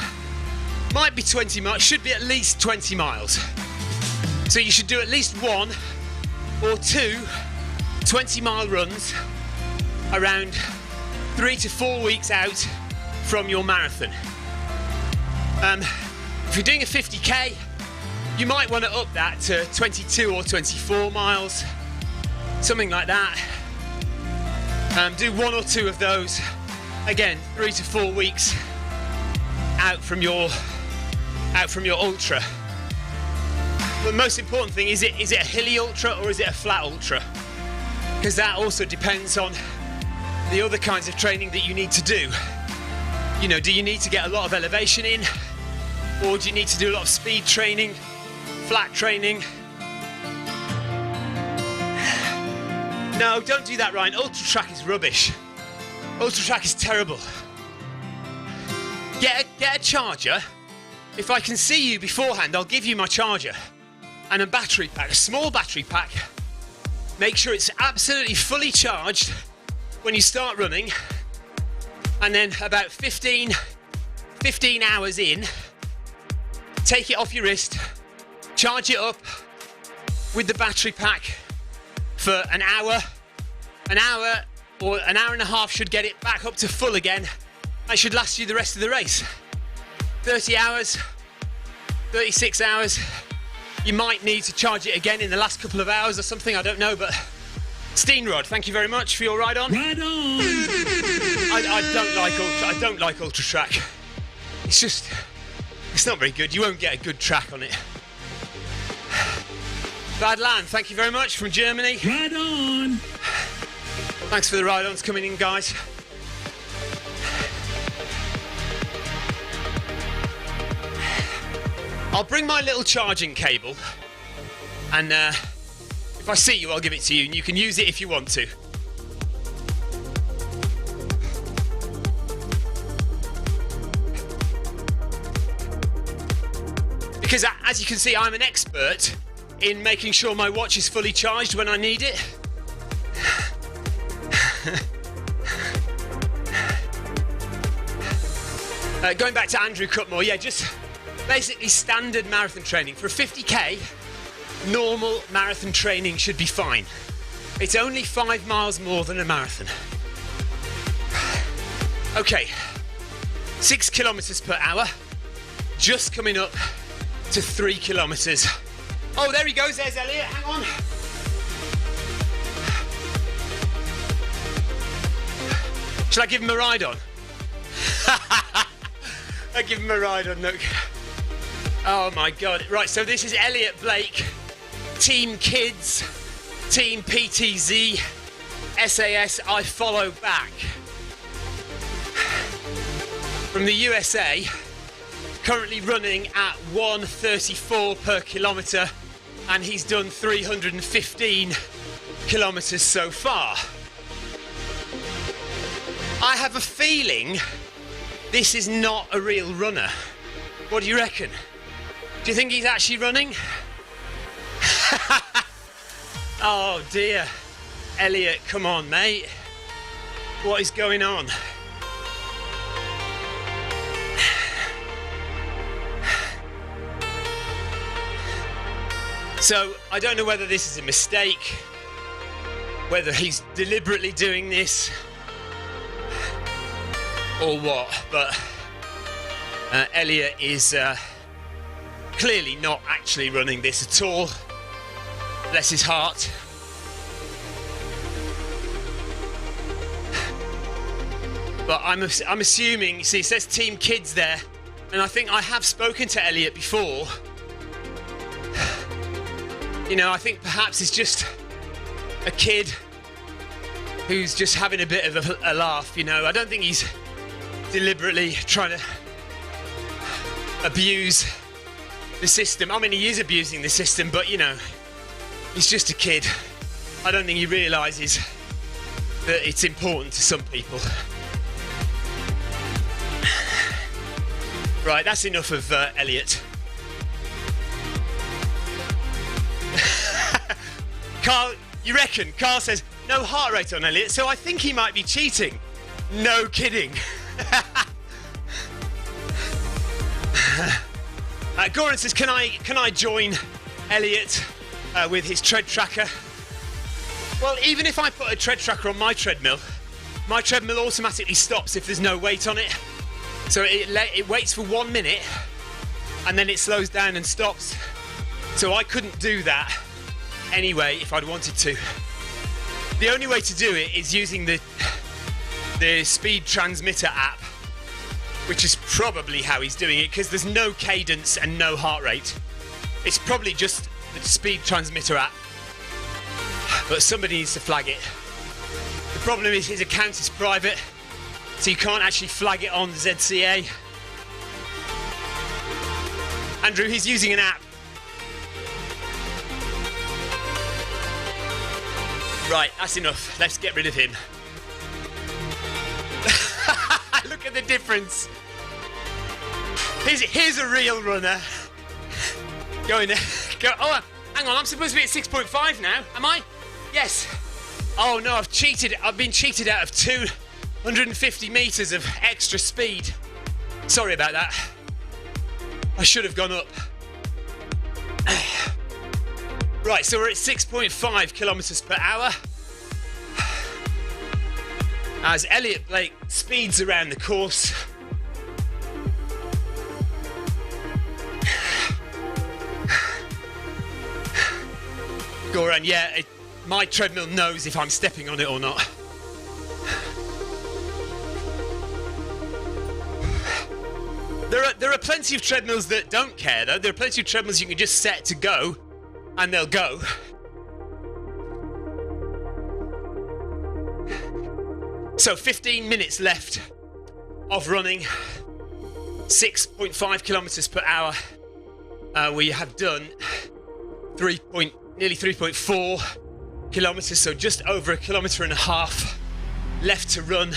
might be 20 miles, should be at least 20 miles. So you should do at least 1 or 2 20-mile runs around 3 to 4 weeks out from your marathon. If you're doing a 50k, you might want to up that to 22 or 24 miles, something like that. Do 1 or 2 of those. Again, 3 to 4 weeks out from your ultra. But the most important thing, is it a hilly ultra or is it a flat ultra? Because that also depends on the other kinds of training that you need to do. You know, do you need to get a lot of elevation in? Or do you need to do a lot of speed training, flat training? No, don't do that, Ryan. Ultra track is rubbish. Ultra track is terrible. Get a charger. If I can see you beforehand, I'll give you my charger and a battery pack, a small battery pack. Make sure it's absolutely fully charged when you start running, and then about 15 hours in, take it off your wrist, charge it up with the battery pack for an hour or an hour and a half should get it back up to full again. That should last you the rest of the race. 30 hours, 36 hours. You might need to charge it again in the last couple of hours or something, I don't know, but Steenrod, thank you very much for your ride on. Ride on! I don't like ultra track. It's not very good. You won't get a good track on it. Badland, thank you very much from Germany. Ride on! Thanks for the ride-ons coming in, guys. I'll bring my little charging cable, and if I see you, I'll give it to you, and you can use it if you want to. Because as you can see, I'm an expert in making sure my watch is fully charged when I need it. Going back to Andrew Cutmore, yeah, just basically standard marathon training. For a 50k, normal marathon training should be fine. It's only 5 miles more than a marathon. Okay, 6 kilometers per hour, just coming up to 3 kilometers. Oh, there he goes, there's Elliot, hang on. Shall I give him a ride on? I give him a ride on, look. Oh my God. Right, so this is Elliot Blake, Team Kids, Team PTZ, SAS, I follow back. From the USA, currently running at 1:34 per kilometre, and he's done 315 kilometres so far. I have a feeling this is not a real runner. What do you reckon? Do you think he's actually running? Oh dear. Elliot, come on, mate. What is going on? So, I don't know whether this is a mistake, whether he's deliberately doing this, or what, but Elliot is clearly not actually running this at all. Bless his heart. But I'm assuming, you see, it says Team Kids there, and I think I have spoken to Elliot before. You know, I think perhaps it's just a kid who's just having a bit of a laugh, you know. I don't think he's deliberately trying to abuse the system. I mean, he is abusing the system, but, you know, he's just a kid. I don't think he realises that it's important to some people. Right, that's enough of Elliot. Carl, you reckon? Carl says, no heart rate on Elliot, so I think he might be cheating. No kidding. Goran says, can I join Elliot with his tread tracker? Well, even if I put a tread tracker on my treadmill automatically stops if there's no weight on it. So it waits for 1 minute and then it slows down and stops. So I couldn't do that anyway if I'd wanted to. The only way to do it is using the the speed transmitter app, which is probably how he's doing it, because there's no cadence and no heart rate. It's probably just the speed transmitter app, but somebody needs to flag it. The problem is his account is private, so you can't actually flag it on ZCA. Andrew, he's using an app. Right, that's enough. Let's get rid of him. Look at the difference. Here's a real runner. Going there. Go. Oh, hang on. I'm supposed to be at 6.5 now. Am I? Yes. Oh no, I've cheated. I've been cheated out of 250 meters of extra speed. Sorry about that. I should have gone up. Right, so we're at 6.5 kilometers per hour. As Elliot Blake speeds around the course. Go around, yeah, my treadmill knows if I'm stepping on it or not. There are plenty of treadmills that don't care though. There are plenty of treadmills you can just set to go and they'll go. So 15 minutes left of running, 6.5 kilometers per hour. We have done nearly 3.4 kilometers, so just over a kilometer and a half left to run.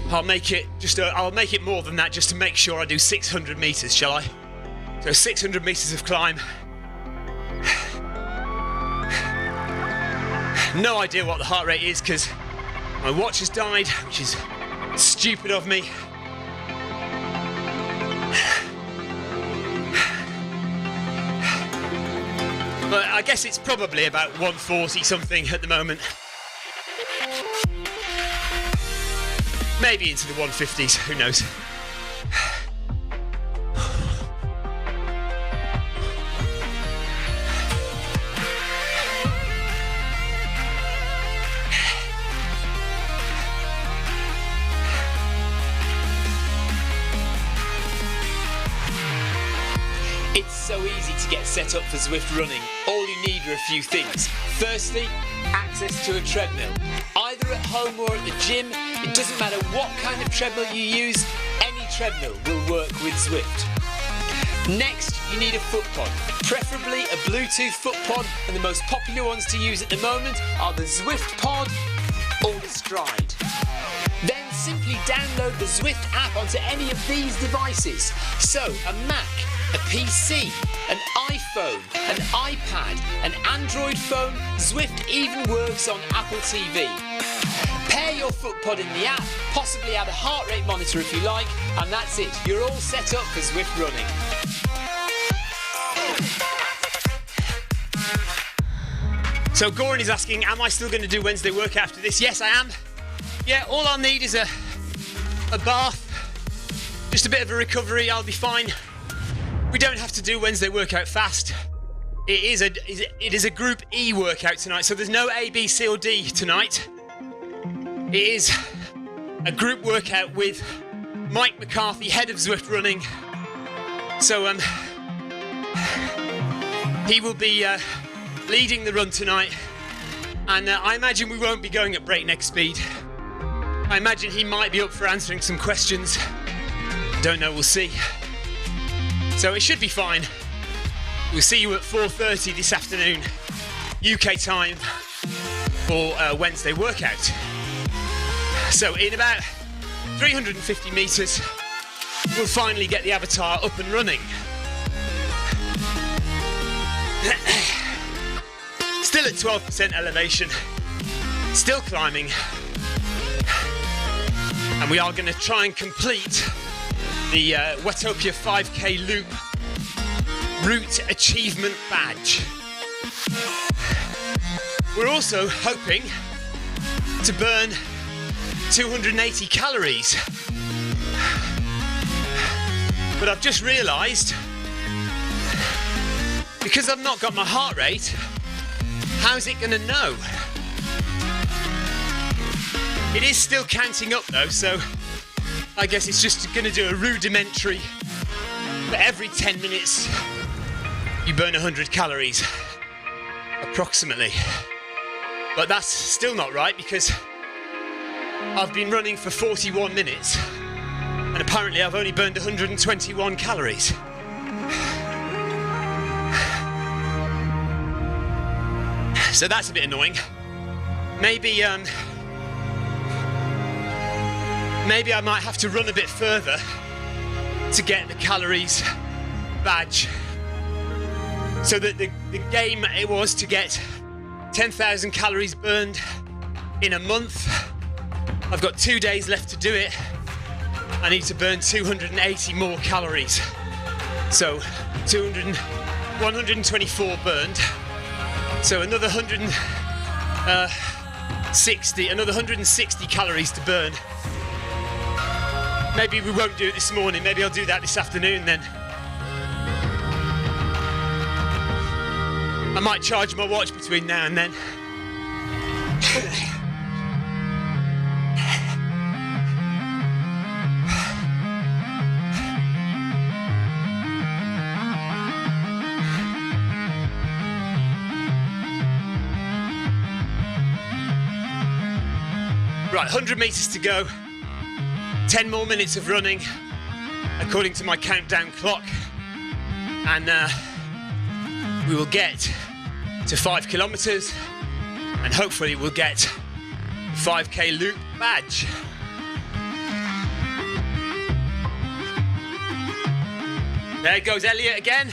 I'll make it more than that just to make sure I do 600 meters, shall I? So 600 meters of climb. No idea what the heart rate is because my watch has died, which is stupid of me. But I guess it's probably about 140 something at the moment. Maybe into the 150s, who knows. It's so easy to get set up for Zwift running. All you need are a few things. Firstly, access to a treadmill. Either at home or at the gym, it doesn't matter what kind of treadmill you use, any treadmill will work with Zwift. Next, you need a foot pod, preferably a Bluetooth foot pod, and the most popular ones to use at the moment are the Zwift Pod or the Stride. Then simply download the Zwift app onto any of these devices. So, a Mac, a PC, an iPhone, an iPad, an Android phone, Zwift even works on Apple TV. Pair your footpod in the app, possibly add a heart rate monitor if you like, and that's it. You're all set up for Zwift running. So Goran is asking, am I still going to do Wednesday work after this? Yes, I am. Yeah, all I'll need is a bath, just a bit of a recovery, I'll be fine. We don't have to do Wednesday workout fast. It is a Group E workout tonight, so there's no A, B, C or D tonight. It is a group workout with Mike McCarthy, head of Zwift running. So he will be leading the run tonight, and I imagine we won't be going at breakneck speed. I imagine he might be up for answering some questions. Don't know, we'll see. So it should be fine. We'll see you at 4:30 this afternoon, UK time, for a Wednesday workout. So in about 350 metres, we'll finally get the avatar up and running. Still at 12% elevation, still climbing. And we are going to try and complete the Watopia 5K Loop Route Achievement Badge. We're also hoping to burn 280 calories. But I've just realised, because I've not got my heart rate, how's it going to know? It is still counting up though, so I guess it's just going to do a rudimentary. For every 10 minutes, you burn 100 calories, approximately. But that's still not right because I've been running for 41 minutes and apparently I've only burned 121 calories. So that's a bit annoying. Maybe I might have to run a bit further to get the calories badge. So that the game it was to get 10,000 calories burned in a month. I've got 2 days left to do it. I need to burn 280 more calories. So 124 burned. So another 160 calories to burn. Maybe we won't do it this morning. Maybe I'll do that this afternoon then. I might charge my watch between now and then. Right, 100 meters to go. 10 more minutes of running, according to my countdown clock. And we will get to 5 kilometers and hopefully we'll get the 5k loop badge. There goes Elliot again.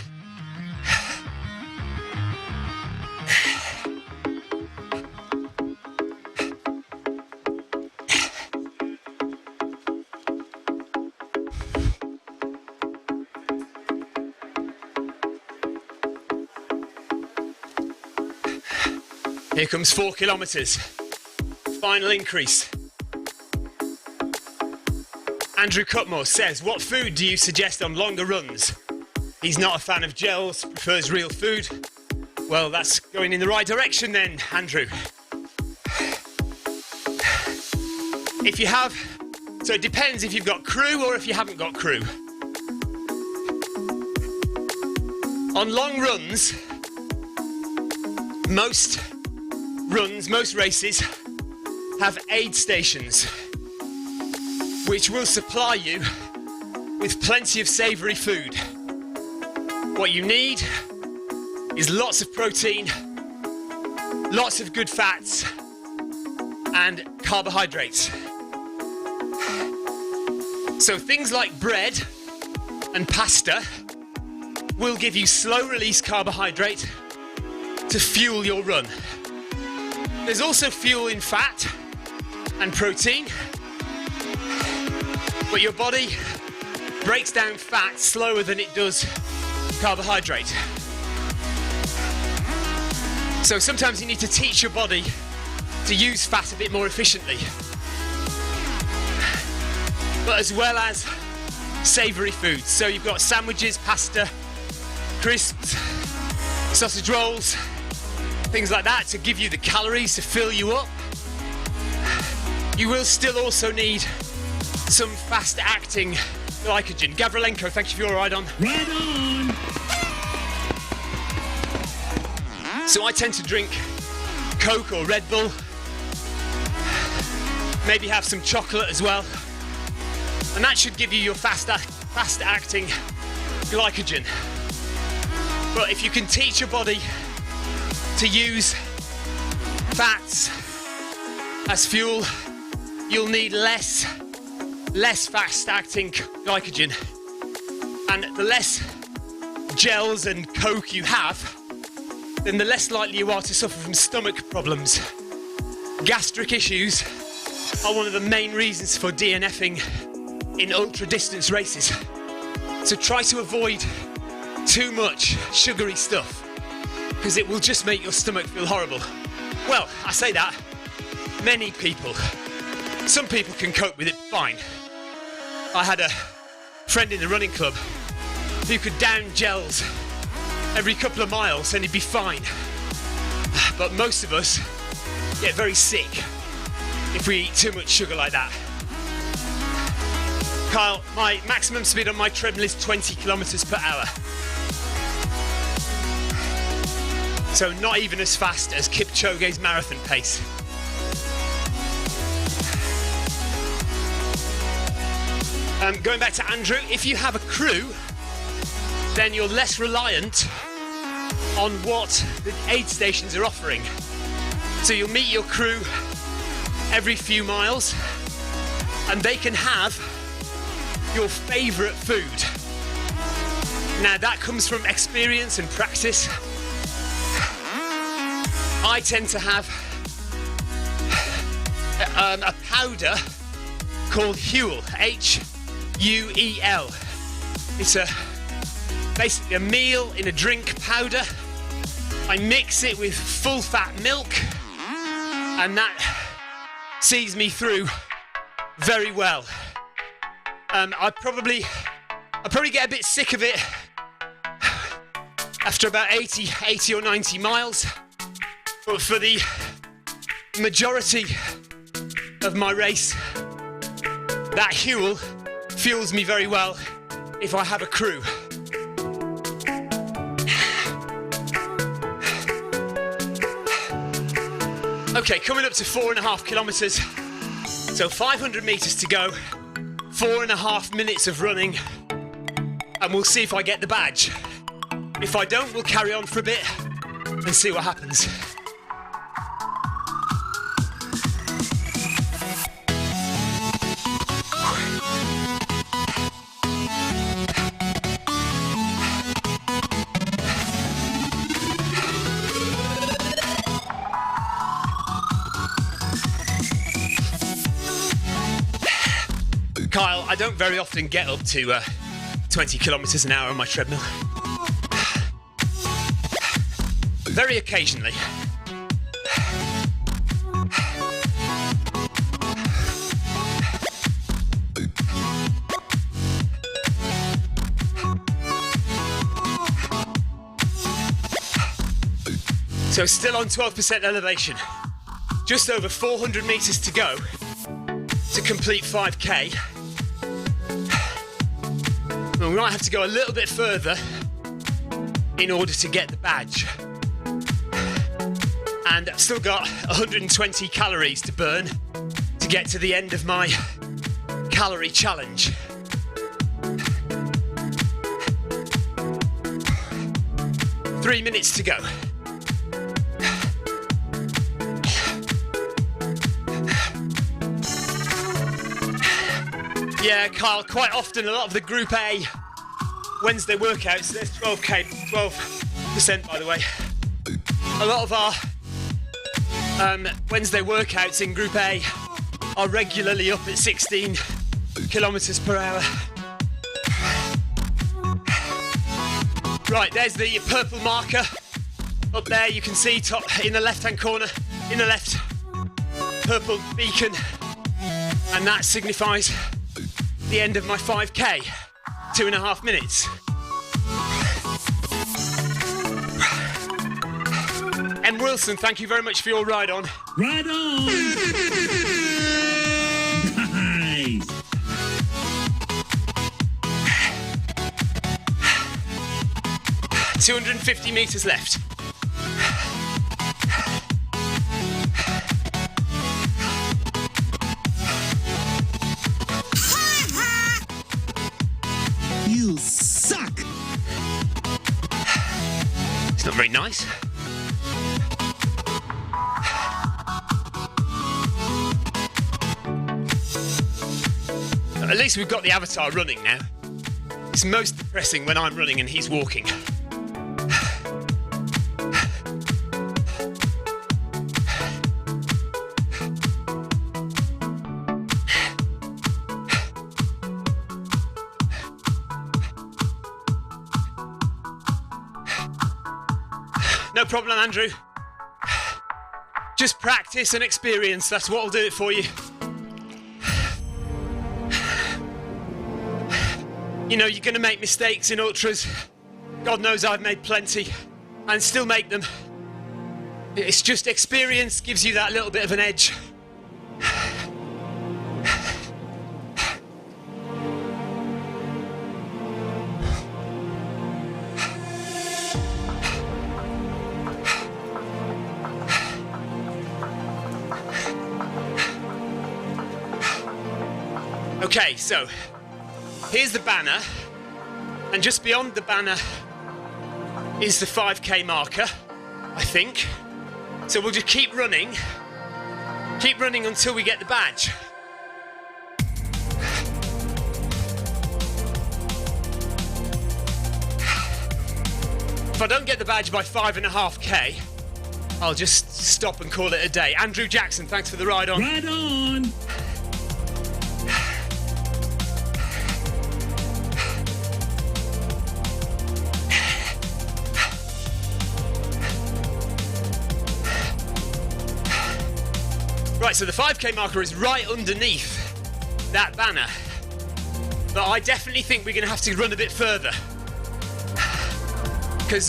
Here comes 4 kilometers. Final increase. Andrew Cutmore says, what food do you suggest on longer runs? He's not a fan of gels, prefers real food. Well, that's going in the right direction then, Andrew. If you have, so it depends if you've got crew or if you haven't got crew. On long runs, most races have aid stations which will supply you with plenty of savoury food. What you need is lots of protein, lots of good fats and carbohydrates. So things like bread and pasta will give you slow release carbohydrate to fuel your run. There's also fuel in fat and protein, but your body breaks down fat slower than it does carbohydrate. So sometimes you need to teach your body to use fat a bit more efficiently. But as well as savoury foods. So you've got sandwiches, pasta, crisps, sausage rolls, things like that to give you the calories to fill you up. You will still also need some fast-acting glycogen. Gavrilenko, thank you for your ride on. Right on. So I tend to drink Coke or Red Bull. Maybe have some chocolate as well. And that should give you your fast-acting glycogen. But if you can teach your body to use fats as fuel, you'll need less fast-acting glycogen. And the less gels and Coke you have, then the less likely you are to suffer from stomach problems. Gastric issues are one of the main reasons for DNFing in ultra-distance races. So try to avoid too much sugary stuff, because it will just make your stomach feel horrible. Well, I say that, many people. Some people can cope with it fine. I had a friend in the running club who could down gels every couple of miles and he'd be fine. But most of us get very sick if we eat too much sugar like that. Kyle, my maximum speed on my treadmill is 20 kilometers per hour. So not even as fast as Kipchoge's marathon pace. Going back to Andrew, if you have a crew, then you're less reliant on what the aid stations are offering. So you'll meet your crew every few miles and they can have your favourite food. Now that comes from experience and practice. I tend to have a powder called Huel, H-U-E-L. It's basically a meal in a drink powder. I mix it with full fat milk and that sees me through very well. I probably get a bit sick of it after about 80 or 90 miles, but for the majority of my race, that Huel fuels me very well if I have a crew. Okay, coming up to 4.5 kilometers, so 500 meters to go, 4.5 minutes of running, and we'll see if I get the badge. If I don't, we'll carry on for a bit and see what happens. Kyle, I don't very often get up to 20 kilometers an hour on my treadmill. Very occasionally. So still on 12% elevation. Just over 400 meters to go to complete 5K. We might have to go a little bit further in order to get the badge. And I've still got 120 calories to burn to get to the end of my calorie challenge. Three minutes to go. Yeah, Kyle, quite often a lot of the Group A Wednesday workouts, there's 12% by the way. A lot of our Wednesday workouts in Group A are regularly up at 16 kilometers per hour. Right, there's the purple marker up there. You can see top in the left-hand corner, in the left, purple beacon, and that signifies the end of my 5K, 2.5 minutes. M. Wilson, thank you very much for your ride on. Ride on! Nice! $250 meters left. You suck! It's not very nice. At least we've got the avatar running now. It's most depressing when I'm running and he's walking. No problem, Andrew. Just practice and experience, that's what'll do it for you. You know, you're going to make mistakes in ultras. God knows I've made plenty and still make them. It's just experience gives you that little bit of an edge. Okay, so here's the banner, and just beyond the banner is the 5k marker, I think. So we'll just keep running until we get the badge. If I don't get the badge by 5.5k, I'll just stop and call it a day. Andrew Jackson, thanks for the ride on. Right on. Right, so the 5k marker is right underneath that banner. But I definitely think we're going to have to run a bit further. Because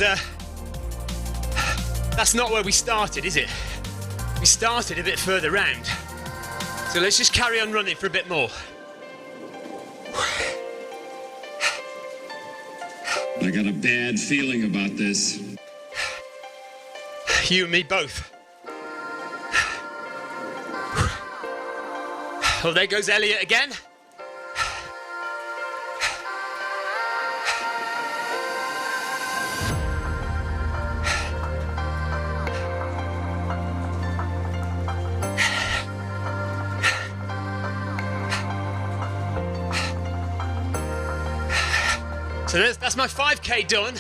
that's not where we started, is it? We started a bit further round. So let's just carry on running for a bit more. I got a bad feeling about this. You and me both. Oh, there goes Elliot again. So that's my 5k done.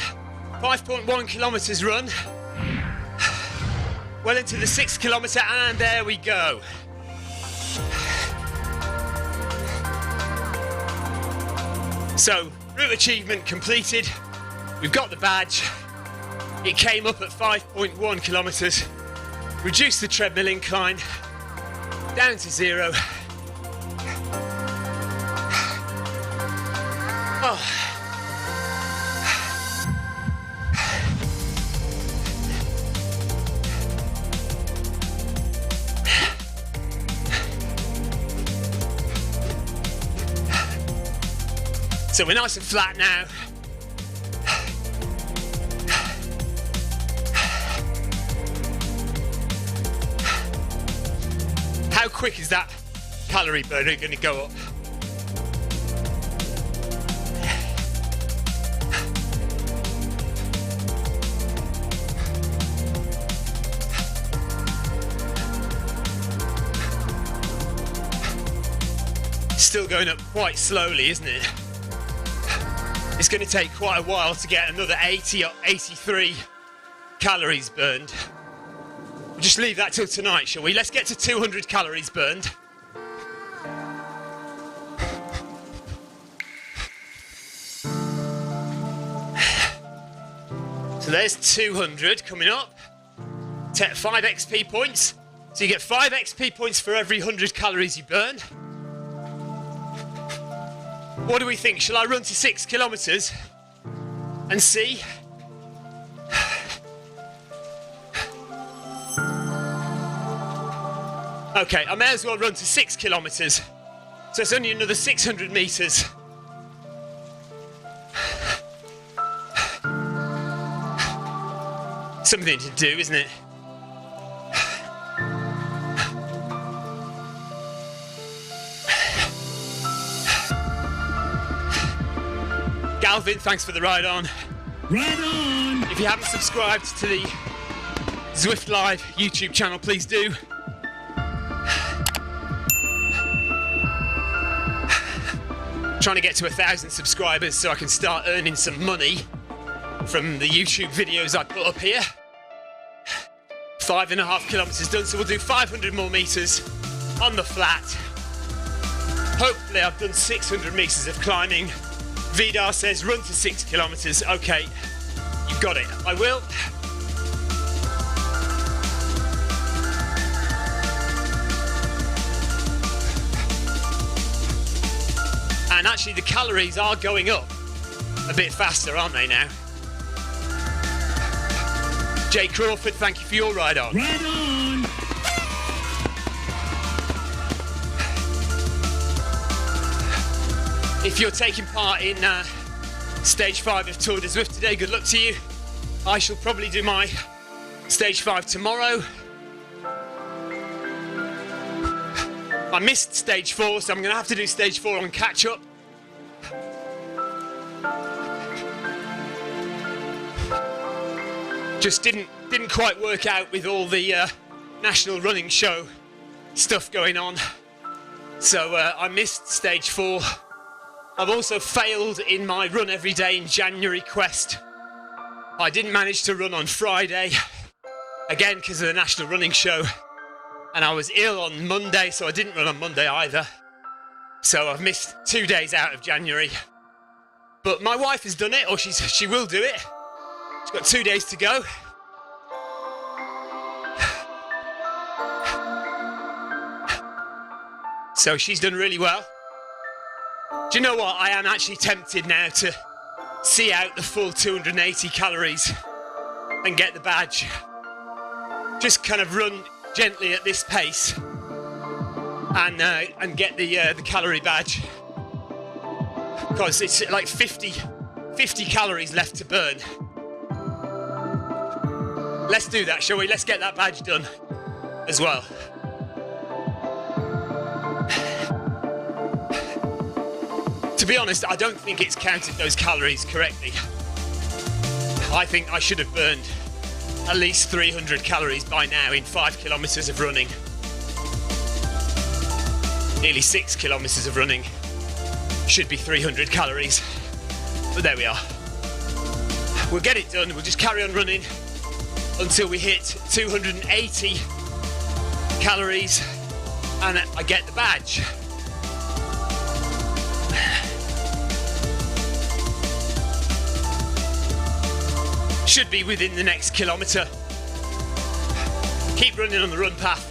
5.1 kilometers run. Well into the 6th kilometer, and there we go. So, route achievement completed. We've got the badge. It came up at 5.1 kilometers. Reduced the treadmill incline down to 0. Oh. So we're nice and flat now. How quick is that calorie burner going to go up? Still going up quite slowly, isn't it? It's going to take quite a while to get another 80 or 83 calories burned. We'll just leave that till tonight, shall we? Let's get to 200 calories burned. So there's 200 coming up. 5 XP points. So you get 5 XP points for every 100 calories you burn. What do we think? Shall I run to 6 kilometers and see? Okay, I may as well run to 6 kilometers. So it's only another 600 meters. Something to do, isn't it? Galvin, thanks for the ride on. Right on. If you haven't subscribed to the Zwift Live YouTube channel, please do. Trying to get to 1,000 subscribers so I can start earning some money from the YouTube videos I put up here. 5.5 kilometers done, so we'll do 500 more meters on the flat. Hopefully I've done 600 meters of climbing. Vidar says run to 6 kilometers. Okay, you've got it. I will. And actually the calories are going up a bit faster, aren't they now? Jay Crawford, thank you for your ride on. Right on. If you're taking part in stage 5 of Tour de Zwift today, good luck to you. I shall probably do my stage 5 tomorrow. I missed stage 4, so I'm going to have to do stage 4 on catch up. Just didn't quite work out with all the National Running Show stuff going on. So I missed stage 4. I've also failed in my run every day in January quest. I didn't manage to run on Friday, again because of the National Running Show. And I was ill on Monday, so I didn't run on Monday either. So I've missed 2 days out of January. But my wife has done it, or she will do it. She's got 2 days to go. So she's done really well. Do you know what? I am actually tempted now to see out the full 280 calories and get the badge. Just kind of run gently at this pace and get the calorie badge, because it's like 50 calories left to burn. Let's do that, shall we? Let's get that badge done as well. To be honest, I don't think it's counted those calories correctly. I think I should have burned at least 300 calories by now in 5 kilometers of running. Nearly 6 kilometers of running should be 300 calories. But there we are. We'll get it done. We'll just carry on running until we hit 280 calories and I get the badge. Should be within the next kilometre. Keep running on the run path.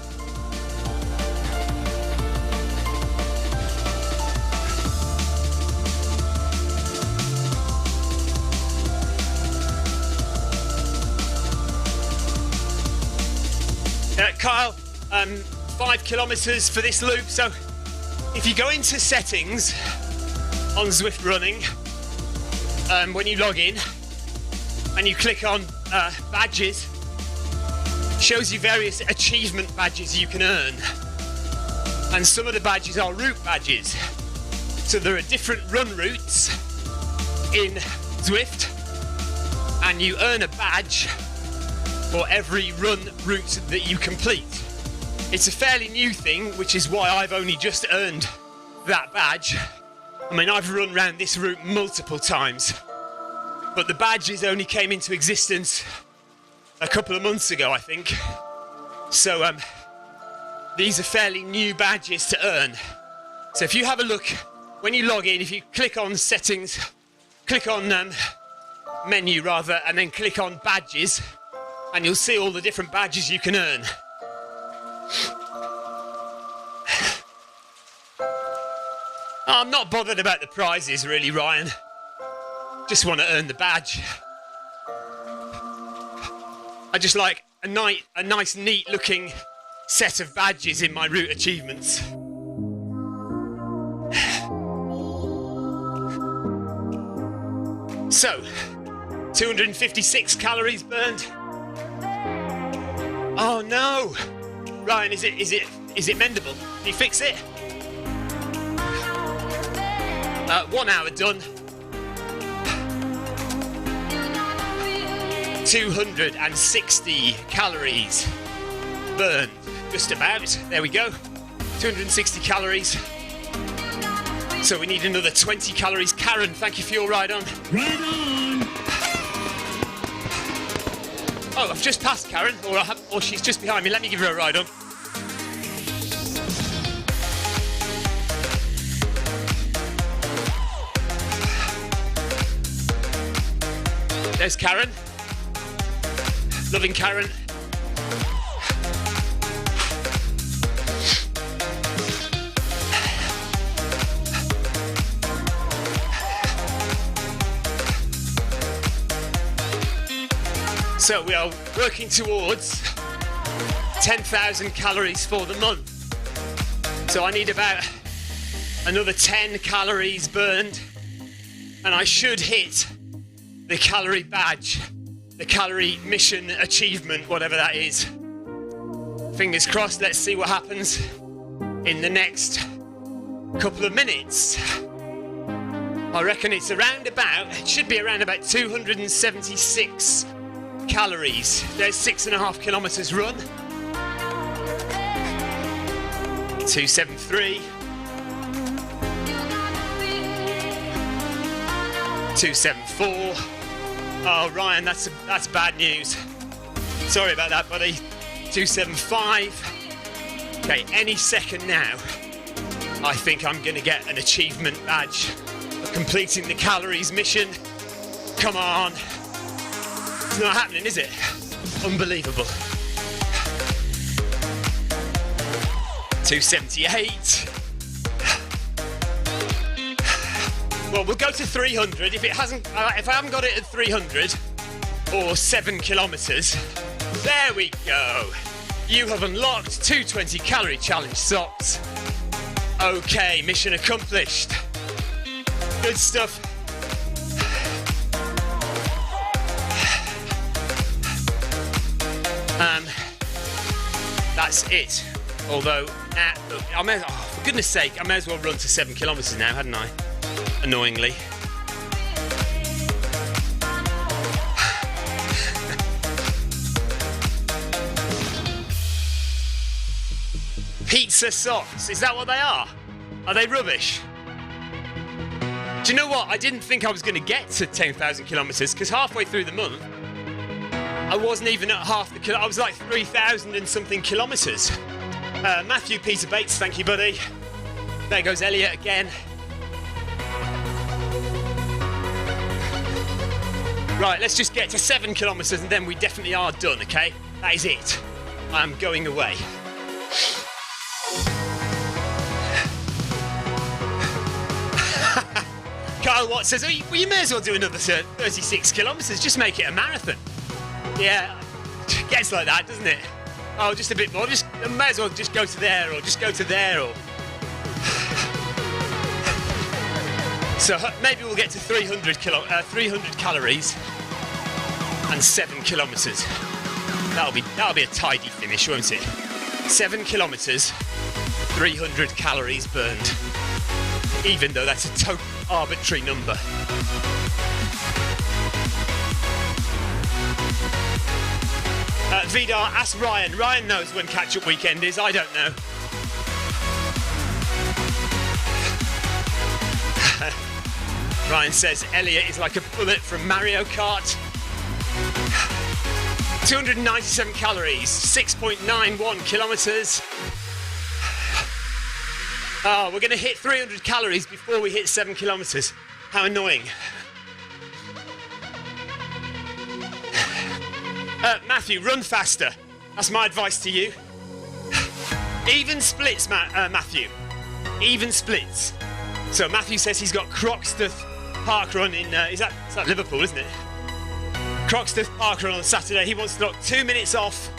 Kyle, 5 kilometres for this loop. So if you go into settings on Zwift Running, when you log in, and you click on badges, shows you various achievement badges you can earn. And some of the badges are route badges. So there are different run routes in Zwift, and you earn a badge for every run route that you complete. It's a fairly new thing, which is why I've only just earned that badge. I mean, I've run around this route multiple times, but the badges only came into existence a couple of months ago, I think. So these are fairly new badges to earn. So if you have a look, when you log in, if you click on settings, click on menu rather, and then click on badges, and you'll see all the different badges you can earn. I'm not bothered about the prizes really, Ryan. Just want to earn the badge. I just like a nice, neat looking set of badges in my route achievements. So, 256 calories burned. Oh no! Ryan, is it mendable? Can you fix it? 1 hour done. 260 calories burned, just about. There we go. 260 calories. So we need another 20 calories. Karen, thank you for your ride on. Right on! Oh, I've just passed Karen, or she's just behind me. Let me give her a ride on. There's Karen. Loving Karen. So we are working towards 10,000 calories for the month. So I need about another 10 calories burned, and I should hit the calorie badge, the calorie mission achievement, whatever that is. Fingers crossed, let's see what happens. in the next couple of minutes. I reckon it's it should be around about 276 calories. There's 6.5 kilometers run. 273. 274. Oh, Ryan, that's bad news. Sorry about that, buddy. 275. Okay, any second now, I think I'm going to get an achievement badge for completing the calories mission. Come on. It's not happening, is it? Unbelievable. 278. Well, we'll go to 300. If I haven't got it at 300 or 7 kilometers, there we go. You have unlocked 220 calorie challenge socks. Okay, mission accomplished. Good stuff. That's it. Although, for goodness sake, I may as well run to 7 kilometers now, hadn't I? Annoyingly. Pizza socks, is that what they are? Are they rubbish? Do you know what? I didn't think I was going to get to 10,000 kilometres because halfway through the month, I wasn't even at half the I was like 3,000 and something kilometres. Matthew Peter Bates, thank you, buddy. There goes Elliot again. Right, let's just get to 7 kilometres and then we definitely are done, okay? That is it. I'm going away. Kyle Watt says, well, you may as well do another 36 kilometres, just make it a marathon. Yeah, it gets like that, doesn't it? Oh, just a bit more, I may as well just go to there, or just go to there, or... So maybe we'll get to 300 calories and 7 kilometres. That'll be a tidy finish, won't it? 7 kilometres, 300 calories burned. Even though that's a total arbitrary number. Vidar, ask Ryan. Ryan knows when catch-up weekend is. I don't know. Ryan says Elliot is like a bullet from Mario Kart. 297 calories, 6.91 kilometres. Oh, we're going to hit 300 calories before we hit 7 kilometres. How annoying. Matthew, run faster. That's my advice to you. Even splits, Matthew. Even splits. So Matthew says he's got Croxteth Park Run in, is that Liverpool, isn't it? Croxteth Park Run on Saturday. He wants to knock 2 minutes off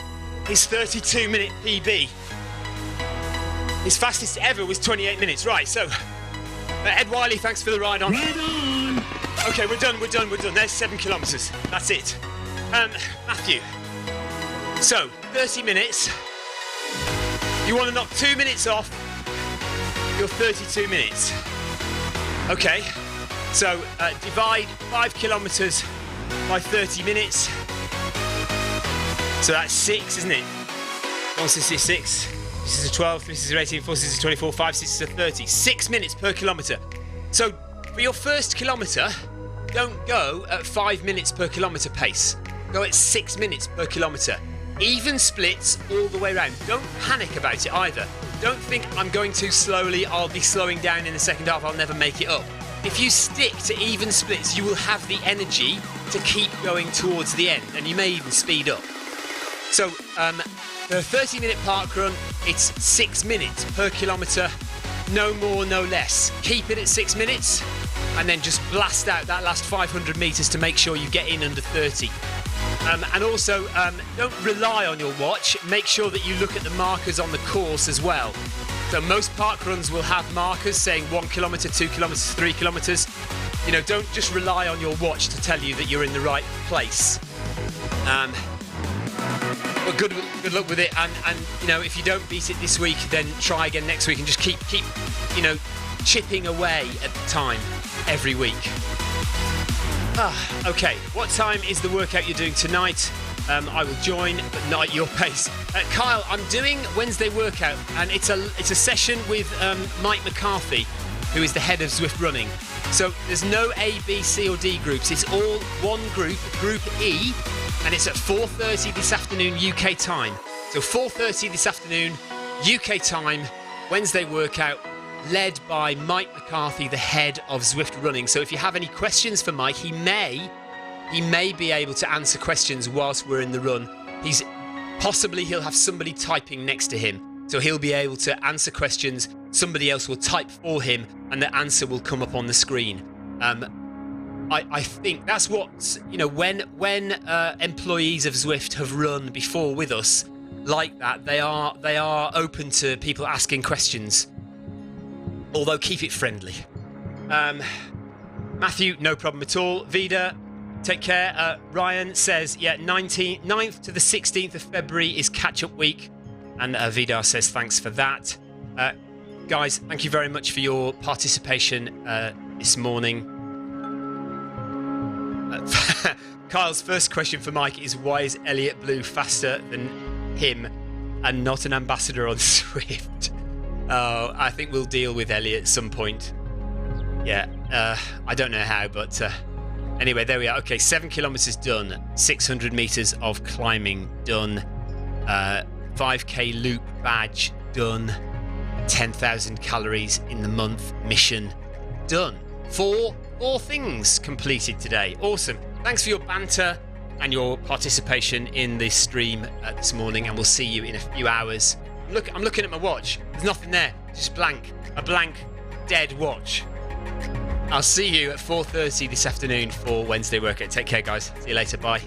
his 32-minute PB. His fastest ever was 28 minutes. Right, so Ed Wiley, thanks for the ride on. Right on. Okay, we're done. There's 7 kilometres. That's it. Matthew. So, 30 minutes. You want to knock 2 minutes off your 32 minutes. Okay, so divide 5 kilometres by 30 minutes. So that's 6, isn't it? 1, 6, 6. This is a 12, this is a 18, 4, 6 is 24, 5, 6 is a 30. 6 minutes per kilometre. So for your first kilometre, don't go at 5 minutes per kilometre pace. Go at 6 minutes per kilometre. Even splits all the way around. Don't panic about it either. Don't think I'm going too slowly, I'll be slowing down in the second half, I'll never make it up. If you stick to even splits, you will have the energy to keep going towards the end, and you may even speed up. So, the 30-minute park run, it's 6 minutes per kilometre, no more, no less. Keep it at 6 minutes, and then just blast out that last 500 metres to make sure you get in under 30. And also, don't rely on your watch. Make sure that you look at the markers on the course as well. So most park runs will have markers saying 1 kilometre, 2 kilometres, 3 kilometres. You know, don't just rely on your watch to tell you that you're in the right place. Well, good luck with it, and you know, if you don't beat it this week, then try again next week, and just keep you know, chipping away at the time every week. Okay, what time is the workout you're doing tonight? I will join, but not at your pace. Kyle, I'm doing Wednesday workout, and it's a session with Mike McCarthy, who is the head of Zwift Running. So there's no A, B, C or D groups. It's all one group, Group E, and it's at 4:30 this afternoon UK time. So 4:30 this afternoon UK time, Wednesday workout, led by Mike McCarthy, the head of Zwift Running. So if you have any questions for Mike, he may be able to answer questions whilst we're in the run. He'll have somebody typing next to him, so he'll be able to answer questions. Somebody else will type for him, and the answer will come up on the screen. I think that's what, you know, when employees of Zwift have run before with us like that, they are open to people asking questions. Although keep it friendly. Matthew, no problem at all. Vida, take care. Ryan says, yeah, 9th to the 16th of February is catch-up week. And Vidar says, thanks for that. Guys, thank you very much for your participation this morning. Kyle's first question for Mike is, why is Elliot Blue faster than him and not an ambassador on Zwift? Oh, I think we'll deal with Elliot at some point. Yeah, I don't know how, but anyway, there we are. Okay, 7 kilometers done, 600 meters of climbing done, 5k loop badge done, 10,000 calories in the month mission done. Four things completed today. Awesome. Thanks for your banter and your participation in this stream this morning, and we'll see you in a few hours. I'm looking at my watch. There's nothing there. Just blank. A blank, dead watch. I'll see you at 4:30 this afternoon for Wednesday workout. Take care, guys. See you later. Bye.